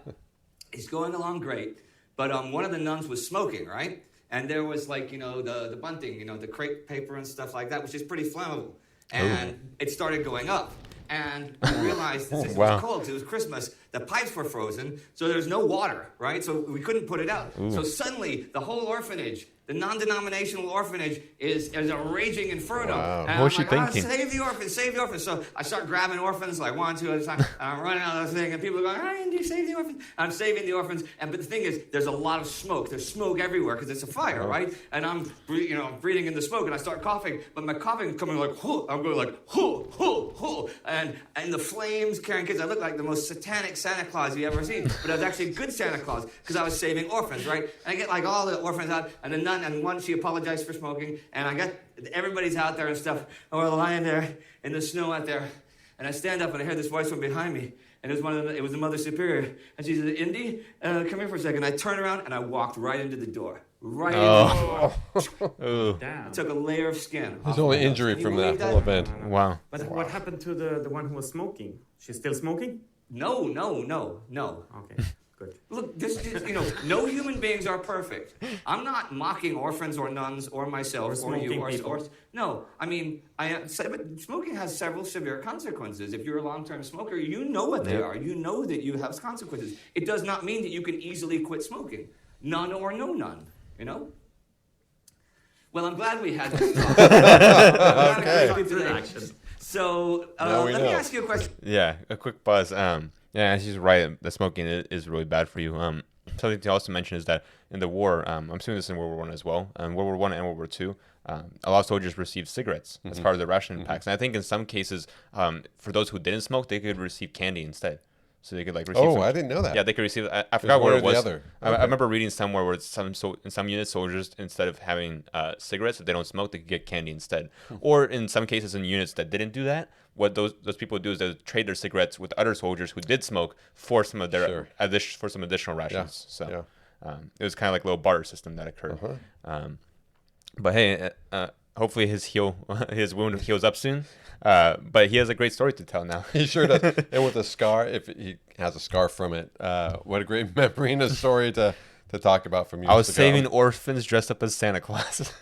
it's going along great, but one of the nuns was smoking, right? And there was like, the bunting, the crepe paper and stuff like that, which is pretty flammable. And it started going up. And we realized this was cold because it was Christmas. The pipes were frozen, so there's no water, right? So we couldn't put it out. So suddenly, the whole orphanage, the non-denominational orphanage, is a raging inferno. Wow. And What was I'm she like, thinking? Save the orphans, save the orphans. So I start grabbing orphans, like 1, 2 at a time. And I'm running out of the thing, and people are going, Andy, save the orphans. And I'm saving the orphans. But the thing is, there's a lot of smoke. There's smoke everywhere because it's a fire, right? And I'm breathing in the smoke, and I start coughing. But my coughing is coming like, hoo. I'm going like, hoo, hoo, hoo. And the flames carrying kids. I look like the most satanic Santa Claus you ever seen. But I was actually a good Santa Claus because I was saving orphans, right? And I get like all the orphans out, and the nun, and one, she apologized for smoking, and I got everybody's out there and stuff, and we're lying there in the snow out there, and I stand up and I hear this voice from behind me, and it was the Mother Superior, and she said, Indy, come here for a second. I turned around and I walked right into the door. Right into the door. Damn. I took a layer of skin. His only injury from that whole event. Wow. But what happened to the one who was smoking? She's still smoking? No. Okay, good. Look, no human beings are perfect. I'm not mocking orphans or nuns or myself or you smoking people. or no. I mean, smoking has several severe consequences. If you're a long-term smoker, you know what they are. You know that you have consequences. It does not mean that you can easily quit smoking. None or no none. Well, I'm glad we had this talk. Okay. So Now we let me know. ask you a question. Yeah, a quick buzz. Yeah, she's right. The smoking is really bad for you. Something to also mention is that in the war, I'm assuming this is in World War I as well, World War I and World War II, a lot of soldiers received cigarettes as part of their ration packs. And I think in some cases, for those who didn't smoke, they could receive candy instead. So they could like receive. Oh, I didn't know that. Yeah, they could receive. I forgot one what or it the was. other. I Okay. remember reading somewhere where in some units, soldiers instead of having cigarettes, if they don't smoke, they could get candy instead. Or in some cases, in units that didn't do that, what those people would do is they would trade their cigarettes with other soldiers who did smoke for some of their for some additional rations. So it was kind of like a little barter system that occurred. But hey, hopefully his wound heals up soon. But he has a great story to tell now. He sure does. And with a scar, if he has a scar from it, what a great memory and a story to talk about from years I was ago. saving orphans dressed up as Santa Claus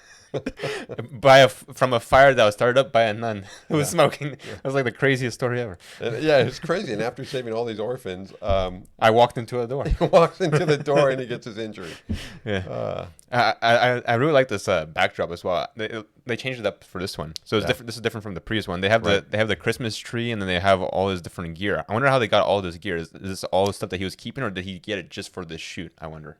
from a fire that was started up by a nun who was smoking. It was like the craziest story ever. And, yeah, it's crazy. And after saving all these orphans, I walked into a door. he walks into the door and he gets his injury. Yeah. I really like this backdrop as well. They changed it up for this one, so it's different. This is different from the previous one. They have the Christmas tree, and then they have all this different gear. I wonder how they got all this gear. Is this all the stuff that he was keeping, or did he get it just for this shoot? I wonder.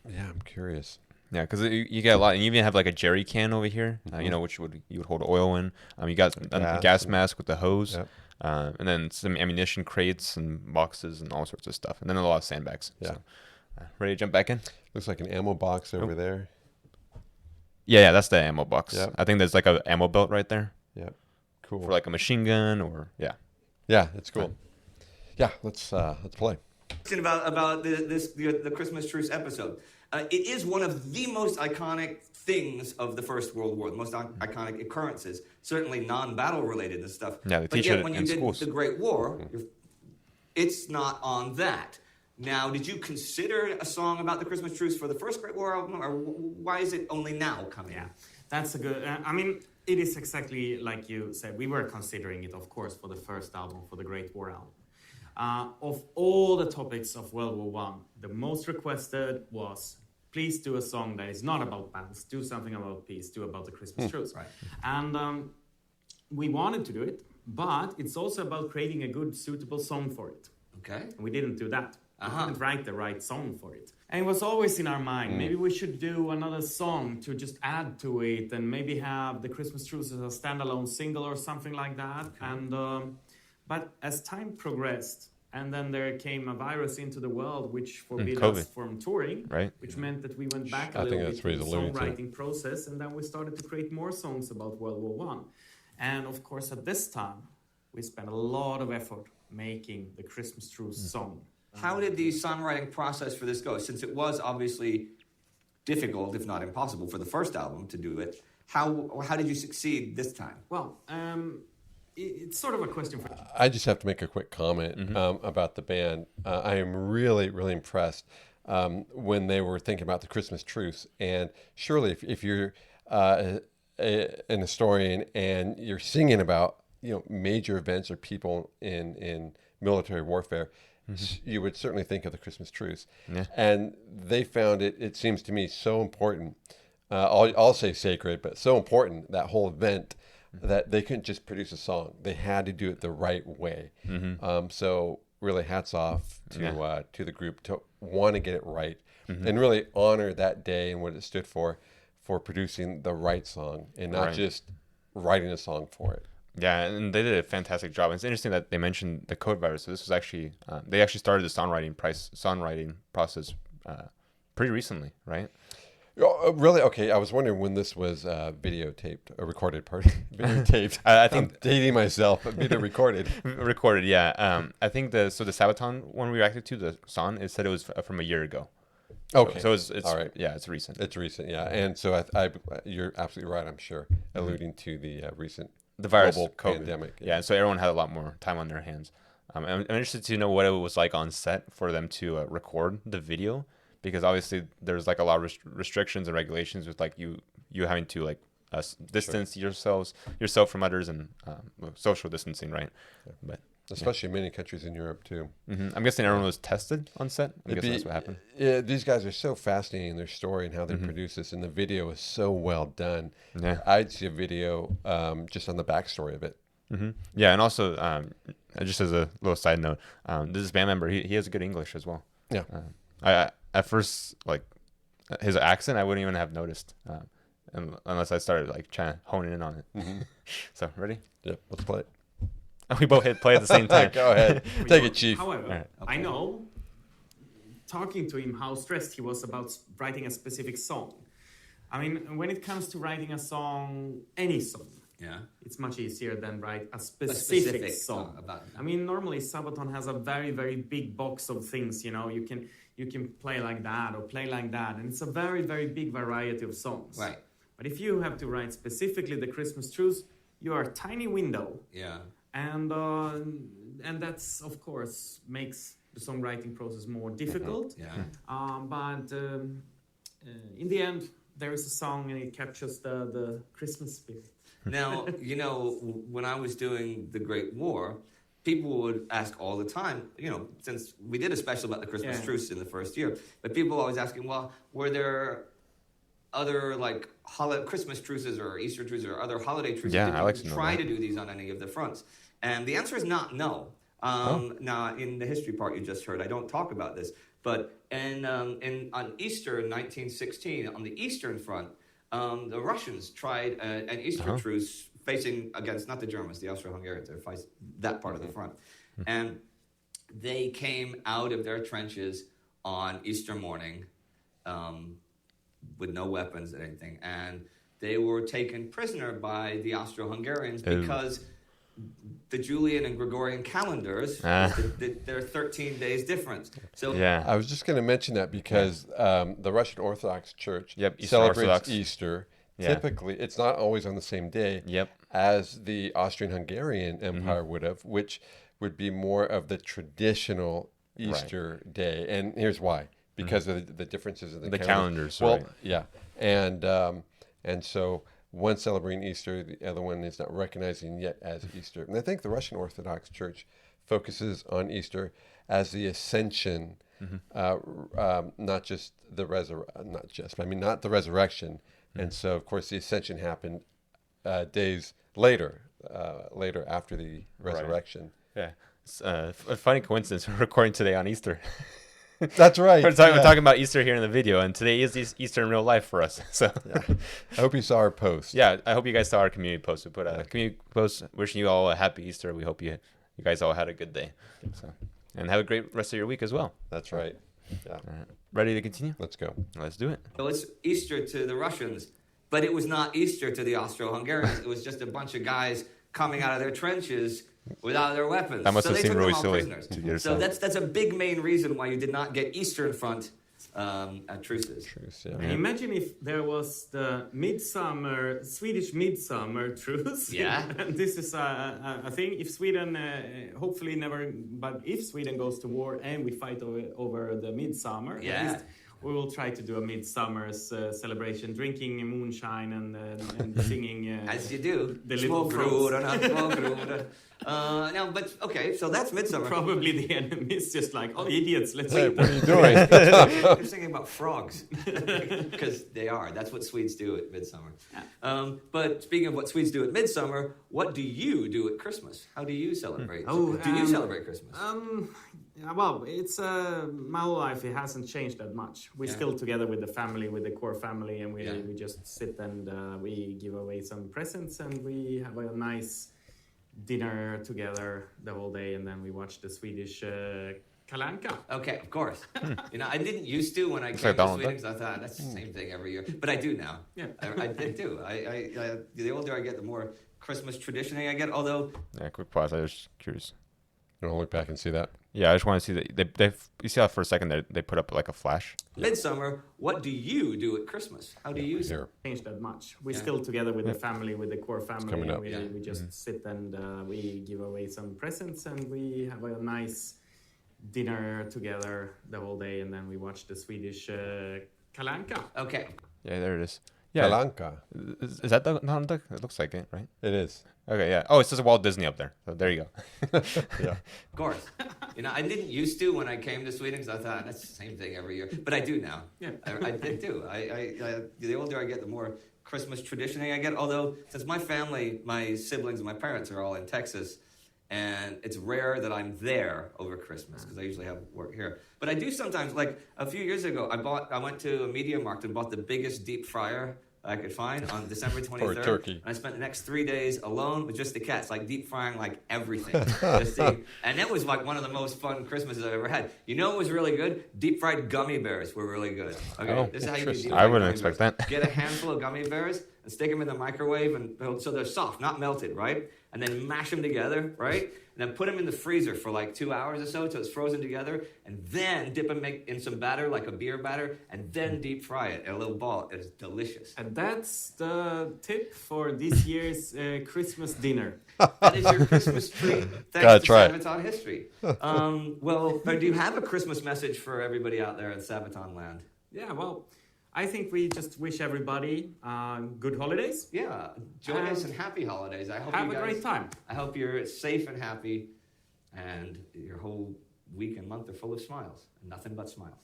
Yeah, I'm curious. Yeah, because you get a lot, and you even have like a jerry can over here, which you would hold oil in. You got a gas mask with the hose, and then some ammunition crates and boxes and all sorts of stuff, and then a lot of sandbags. Yeah. So, ready to jump back in? Looks like an ammo box over there. Yeah, that's the ammo box. Yep. I think there's like a ammo belt right there. Yeah, cool. For like a machine gun or Yeah, it's cool. Yeah, let's play. Question about the Christmas Truce episode. It is one of the most iconic things of the First World War, the most iconic occurrences, certainly non-battle related and stuff. Yeah, they but teach yet it when you in did schools. the Great War, it's not on that. Now, did you consider a song about the Christmas Truce for the first Great War album, or why is it only now coming? Yeah, that's a good. I mean, it is exactly like you said. We were considering it, of course, for the first album, for the Great War album. Of all the topics of World War I, the most requested was, please do a song that is not about bands, do something about peace, do about the Christmas truce. Right. And we wanted to do it, but it's also about creating a good, suitable song for it. Okay. And we didn't do that. We didn't write the right song for it. And it was always in our mind, maybe we should do another song to just add to it and maybe have the Christmas Truce as a standalone single or something like that. Okay. And but as time progressed, And then there came a virus into the world which forbid COVID. us from touring, Right. which meant that we went back I a think little that's bit in the what he's alluding to. songwriting process, and then we started to create more songs about World War One. And of course, at this time, we spent a lot of effort making the Christmas Truce song. How did the songwriting process for this go? Since it was obviously difficult, if not impossible, for the first album to do it, how did you succeed this time? Well, it's sort of a question for you. I just have to make a quick comment about the band. I am really, really impressed when they were thinking about the Christmas Truce. And surely, if you're an historian and you're singing about major events or people in military warfare, you would certainly think of the Christmas Truce. Yeah. And they found it seems to me, so important. I'll say sacred, but so important, that whole event, that they couldn't just produce a song. They had to do it the right way. So really hats off to the group to want to get it right and really honor that day and what it stood for producing the right song and not just writing a song for it. Yeah, and they did a fantastic job. It's interesting that they mentioned the code virus. So this was actually they actually started the songwriting process pretty recently, right? Oh, really? Okay, I was wondering when this was videotaped, or recorded. Pardon, videotaped. I think I'm dating myself. Video recorded. Recorded, yeah. I think the Sabaton one we reacted to, the song, it said it was from a year ago. Okay, so it's all right. Yeah, it's recent. It's recent, yeah. And so I you're absolutely right. I'm sure, alluding to the recent the virus global COVID. pandemic. Yeah, and so everyone had a lot more time on their hands. I'm interested to know what it was like on set for them to record the video, because obviously there's like a lot of restrictions and regulations with like you having to like distance yourself from others and social distancing, right? Yeah. But especially in many countries in Europe too. I'm guessing everyone was tested on set. I'm guessing that's what happened. Yeah, these guys are so fascinating in their story and how they produce this, and the video is so well done. Yeah, I'd see a video just on the backstory of it. Yeah, and also just as a little side note, this band member, he has good English as well. Yeah, I at first, like his accent, I wouldn't even have noticed unless I started like trying to hone in on it. So ready? Yeah, let's play it. We both hit play at the same time. Go ahead, take it, Chief. However, Right. I know, talking to him, how stressed he was about writing a specific song. I mean, when it comes to writing a song, any song, it's much easier than write a specific song. About I mean, normally Sabaton has a very, very big box of things. You can play like that or play like that, and it's a very, very big variety of songs. Right. But if you have to write specifically the Christmas Truce, you are a tiny window. Yeah. And that's, of course, makes the songwriting process more difficult. Yeah. But in the end, there is a song and it captures the Christmas spirit. Now, when I was doing the Great War, people would ask all the time, since we did a special about the Christmas Truce in the first year, but people were always asking, well, were there other like Christmas truces or Easter truces or other holiday truces? Yeah, Did I like to know try that. to do these on any of the fronts? And the answer is not no. Now, in the history part you just heard, I don't talk about this, but on Easter in 1916, on the Eastern Front, the Russians tried an Easter truce facing against not the Germans, the Austro-Hungarians, they faced that part of the front. And they came out of their trenches on Easter morning with no weapons or anything, and they were taken prisoner by the Austro-Hungarians because the Julian and Gregorian calendars, they're 13 days difference. So Yeah. I was just going to mention that because the Russian Orthodox Church Eastern celebrates Orthodox. Easter. Yeah. Typically, it's not always on the same day as the Austrian-Hungarian Empire would have, which would be more of the traditional Easter day. And here's why. Because of the differences in the calendars. Well, right. yeah. And so one celebrating Easter, the other one is not recognizing yet as Easter. And I think the Russian Orthodox Church focuses on Easter as the ascension, not just the not the resurrection. And so, of course, the ascension happened days later after the resurrection. Yeah. It's a funny coincidence. We're recording today on Easter. That's right. We're talking about Easter here in the video, and today is Easter in real life for us. So, I hope you saw our post. yeah, I hope you guys saw our community post. We put a community post wishing you all a happy Easter. We hope you guys all had a good day. So, And have a great rest of your week as well. That's right. Yeah. All right. Ready to continue? Let's go. Let's do it. So it's Easter to the Russians, but it was not Easter to the Austro-Hungarians. It was just a bunch of guys coming out of their trenches without their weapons. That must so have they seemed took really them all silly prisoners. to get So aside. that's a big main reason why you did not get Easter in front at truces. Truce, yeah. And imagine if there was the Swedish midsummer truce. Yeah. And this is a thing. If Sweden, hopefully never, but if Sweden goes to war and we fight over the midsummer, at Yeah. least we will try to do a midsummer's celebration, drinking moonshine and singing. As you do. The little Smågror. No, but okay, so that's midsummer. Probably the enemy is just like, oh, idiots, let's Hey, eat what them. are you doing? You're thinking about frogs because they are. That's what Swedes do at midsummer. But speaking of what Swedes do at midsummer, what do you do at Christmas? How do you celebrate? Oh, do you celebrate Christmas? Yeah, well, it's my whole life. It hasn't changed that much. We're still together with the family, with the core family, and we just sit and we give away some presents and we have a nice dinner together the whole day, and then we watch the Swedish Kalanka. Okay, of course. I didn't used to when I It's came like to Donald Sweden Duck. because I thought that's the same thing every year. But I do now. Yeah. I do. I the older I get, the more Christmas traditioning I get. Although Yeah, quick pause. I was just curious. You want to look back and see that? Yeah, I just want to see that you see how for a second they put up like a flash. midsummer, what do you do at Christmas? How do you? Here. Changed that much. We're still together with the family, with the core family, coming and up. we just sit and we give away some presents and we have a nice dinner together the whole day, and then we watch the Swedish Kalanka. Okay. Yeah, there it is. Yeah, Kalanka. is that the Donald Duck? It looks like it, right? It is. Okay, yeah. Oh, it says Walt Disney up there. So there you go. Yeah. Of course. I didn't used to when I came to Sweden because I thought that's the same thing every year. But I do now. Yeah. I do. The older I get, the more Christmas traditioning I get. Although, since my family, my siblings and my parents are all in Texas, and it's rare that I'm there over Christmas because I usually have work here. But I do sometimes, like a few years ago, I went to a media market and bought the biggest deep fryer I could find on December 23rd. turkey. And I spent the next 3 days alone with just the cats, like deep frying like everything. And it was like one of the most fun Christmases I've ever had. You know what was really good? Deep fried gummy bears were really good. Okay, Oh, this is how you do deep interesting. fried I wouldn't gummy expect bears. that. Get a handful of gummy bears and stick them in the microwave, and so they're soft, not melted, right? And then mash them together, right? And then put them in the freezer for like 2 hours or so till it's frozen together, and then dip them in some batter, like a beer batter, and then deep fry it in a little ball. It's delicious. And that's the tip for this year's Christmas dinner. That is your Christmas treat. Thanks Gotta to try it. Sabaton History. Well, do you have a Christmas message for everybody out there in Sabaton land? Yeah, well, I think we just wish everybody good holidays. Yeah, joyous and happy holidays. I hope Have you a guys, great time. I hope you're safe and happy, and your whole week and month are full of smiles. Nothing but smiles.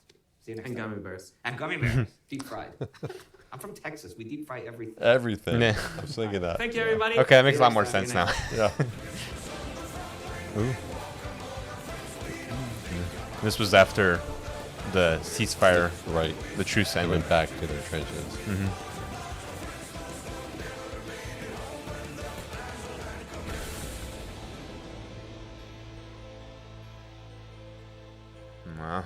See you next And time. gummy bears. And gummy bears, deep fried. I'm from Texas. We deep fry everything. Everything. Nah. I was thinking that. Thank you, everybody. Okay, that makes a lot Good more night. sense now. Yeah. Ooh. This was after the ceasefire, Right. the truce They ended. went back to their trenches. Wow.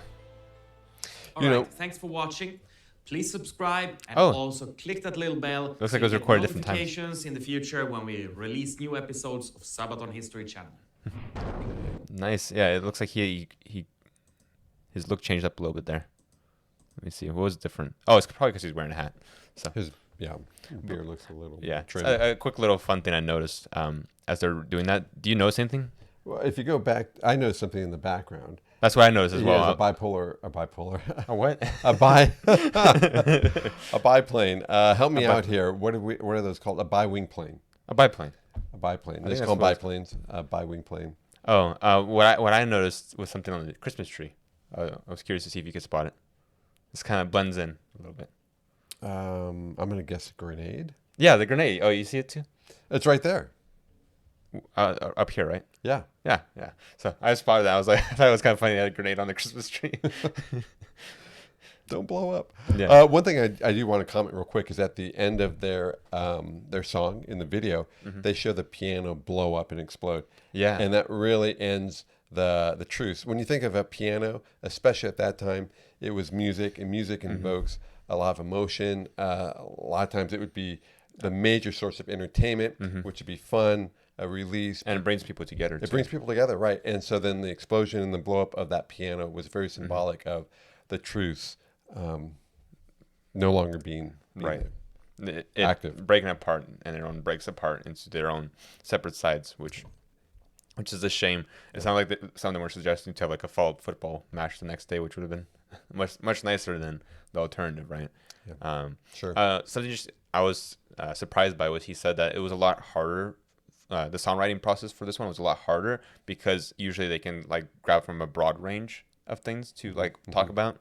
All You right, know- thanks for watching. Please subscribe and Oh. also click that little bell. Looks like so it was you get recorded different times. notifications in the future when we release new episodes of Sabaton History channel. Nice. Yeah, it looks like his look changed up a little bit there. Let me see. What was different? Oh, it's probably because he's wearing a hat. So His beard looks a little yeah. trimmed. A quick little fun thing I noticed as they're doing that. Do you notice anything? Well, if you go back, I noticed something in the background. That's what I noticed as He well. has a bipolar, Oh, what? a biplane. Help me out here. What are those called? A bi-wing plane. A biplane. A biplane. think They that's call them what it's biplanes. A bi-wing plane. Oh, what I noticed was something on the Christmas tree. I was curious to see if you could spot it. This kind of blends in a little bit. I'm gonna guess a grenade. Yeah, the grenade. Oh, you see it too? It's right there. Up here, right? Yeah. Yeah. So I spotted that. I was like, I thought it was kind of funny. They had a grenade on the Christmas tree. Don't blow up. Yeah. One thing I do want to comment real quick is at the end of their song in the video, they show the piano blow up and explode. Yeah. And that really ends the Truce. When you think of a piano, especially at that time, it was music, and music invokes a lot of emotion. A lot of times it would be the major source of entertainment, which would be fun, a release. And it brings people together. It brings people together, right. And so then the explosion and the blow up of that piano was very symbolic of the Truce no longer being Right. active. Breaking apart, and their own breaks apart into their own separate sides, which is a shame. It's not like some of them were suggesting to have like a follow-up football match the next day, which would have been much nicer than the alternative, right? Sure. Something I was surprised by was he said that it was a lot harder. The songwriting process for this one was a lot harder because usually they can like grab from a broad range of things to like talk about.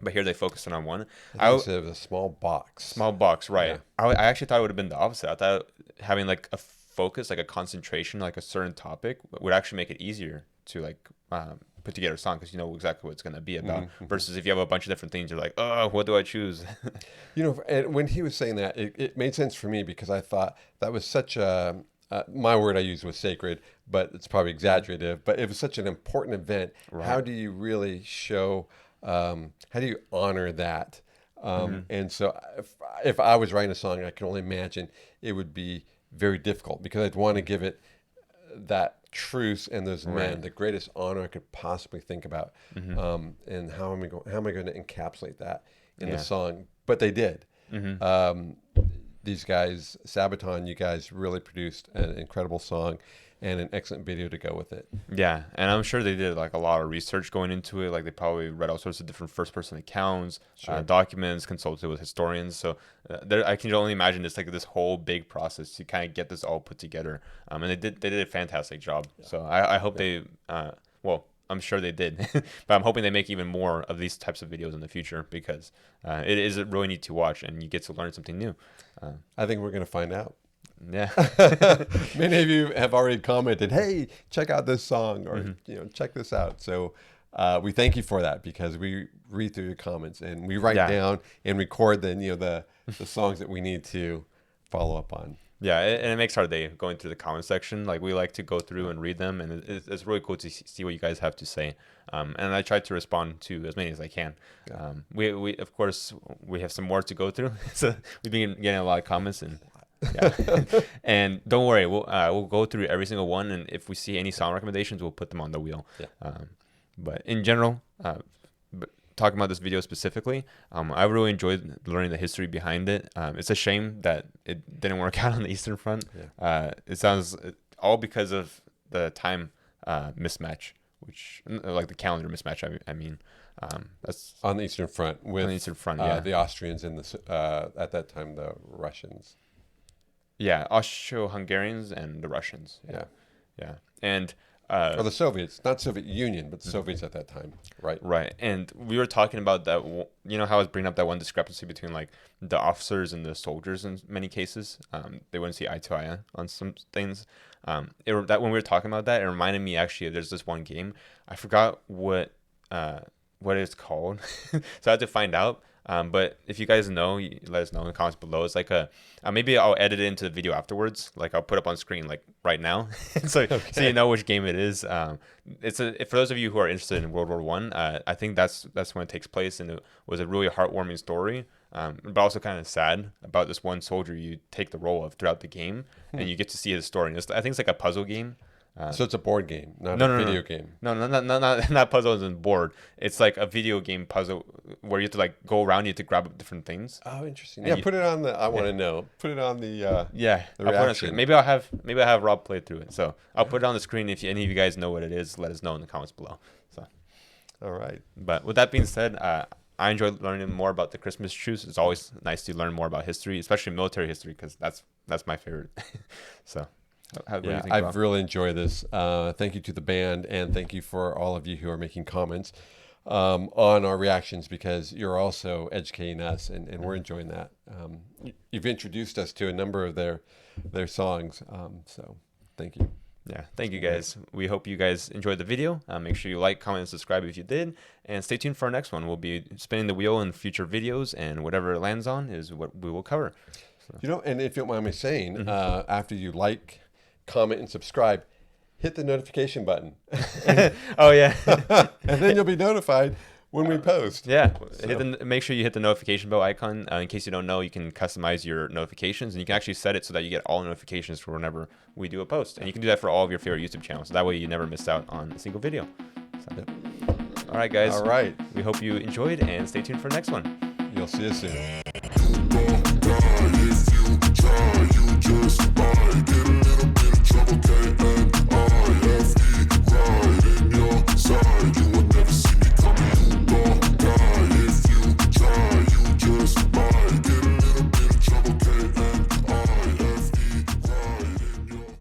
But here they focused on one. I think it was a small box. Small box, right. Yeah. I actually thought it would have been the opposite. I thought having like a focus, like a concentration, like a certain topic would actually make it easier to like put together a song because you know exactly what it's going to be about. Versus if you have a bunch of different things, you're like, oh, what do I choose? You know, and when he was saying that, it made sense for me because I thought that was such a, my word I used was sacred, but it's probably exaggerative, but it was such an important event. Right. How do you really show, how do you honor that? And so if I was writing a song, I can only imagine it would be very difficult because I'd want to give it that truce and those men the greatest honor I could possibly think about. And how am I going to encapsulate that in the song? But they did. These guys, Sabaton, you guys really produced an incredible song and an excellent video to go with it. Yeah, and I'm sure they did like a lot of research going into it. Like they probably read all sorts of different first-person accounts, documents, consulted with historians. So I can only imagine it's like this whole big process to kind of get this all put together. And they did a fantastic job. So I hope they, well, I'm sure they did, but I'm hoping they make even more of these types of videos in the future because it is really neat to watch and you get to learn something new. I think we're going to find out. Yeah. Many of you have already commented, hey, check out this song or check this out. So we thank you for that because we read through your comments and we write down and record the songs that we need to follow up on. Yeah, and it makes our day going through the comment section. Like we like to go through and read them, and it's really cool to see what you guys have to say. And I try to respond to as many as I can. We of course we have some more to go through, so we've been getting a lot of comments and. And don't worry, we'll go through every single one, and if we see any song recommendations, we'll put them on the wheel. But in general, talking about this video specifically, I really enjoyed learning the history behind it. It's a shame that it didn't work out on the Eastern Front. It sounds all because of the time mismatch, which like the calendar mismatch. I mean, that's on the Eastern Front with on the Eastern Front, the Austrians and the at that time the Russians. Yeah, Austro-Hungarians and the Russians. Yeah, and or the Soviets, not Soviet Union, but the Soviets at that time, right? Right, and we were talking about that. You know how I was bringing up that one discrepancy between like the officers and the soldiers in many cases. They wouldn't see eye to eye on some things. That when we were talking about that, it reminded me actually. There's this one game. I forgot what it's called, so I had to find out. But if you guys know, let us know in the comments below. It's like maybe I'll edit it into the video afterwards. Like I'll put up on screen like right now, so you know which game it is. For those of you who are interested in World War I, I think that's when it takes place, and it was a really heartwarming story, but also kind of sad about this one soldier you take the role of throughout the game, and you get to see his story. And I think it's like a puzzle game. So it's a board game, not a video game. No, not puzzles and board. It's like a video game puzzle where you have to like go around. You have to grab different things. Oh, interesting. And put it on the. I want to know. Put it on the. The reaction. Maybe I'll have Rob play through it. So I'll put it on the screen. If any of you guys know what it is, let us know in the comments below. So, all right. But with that being said, I enjoy learning more about the Christmas truce. It's always nice to learn more about history, especially military history, because that's my favorite. So. I've really enjoyed this. Thank you to the band, and thank you for all of you who are making comments on our reactions, because you're also educating us, and we're enjoying that. You've introduced us to a number of their songs, so thank you. Yeah, thank you guys. We hope you guys enjoyed the video. Make sure you like, comment, and subscribe if you did, and stay tuned for our next one. We'll be spinning the wheel in future videos, and whatever it lands on is what we will cover. So. And if you don't mind me saying, after you like, comment, and subscribe, hit the notification button. Oh yeah. And then you'll be notified when we post. Yeah, So- make sure you hit the notification bell icon. In case you don't know, you can customize your notifications, and you can actually set it so that you get all notifications for whenever we do a post. And you can do that for all of your favorite YouTube channels. So that way you never miss out on a single video. So, all right, guys. All right. We hope you enjoyed, and stay tuned for the next one. You'll see us soon.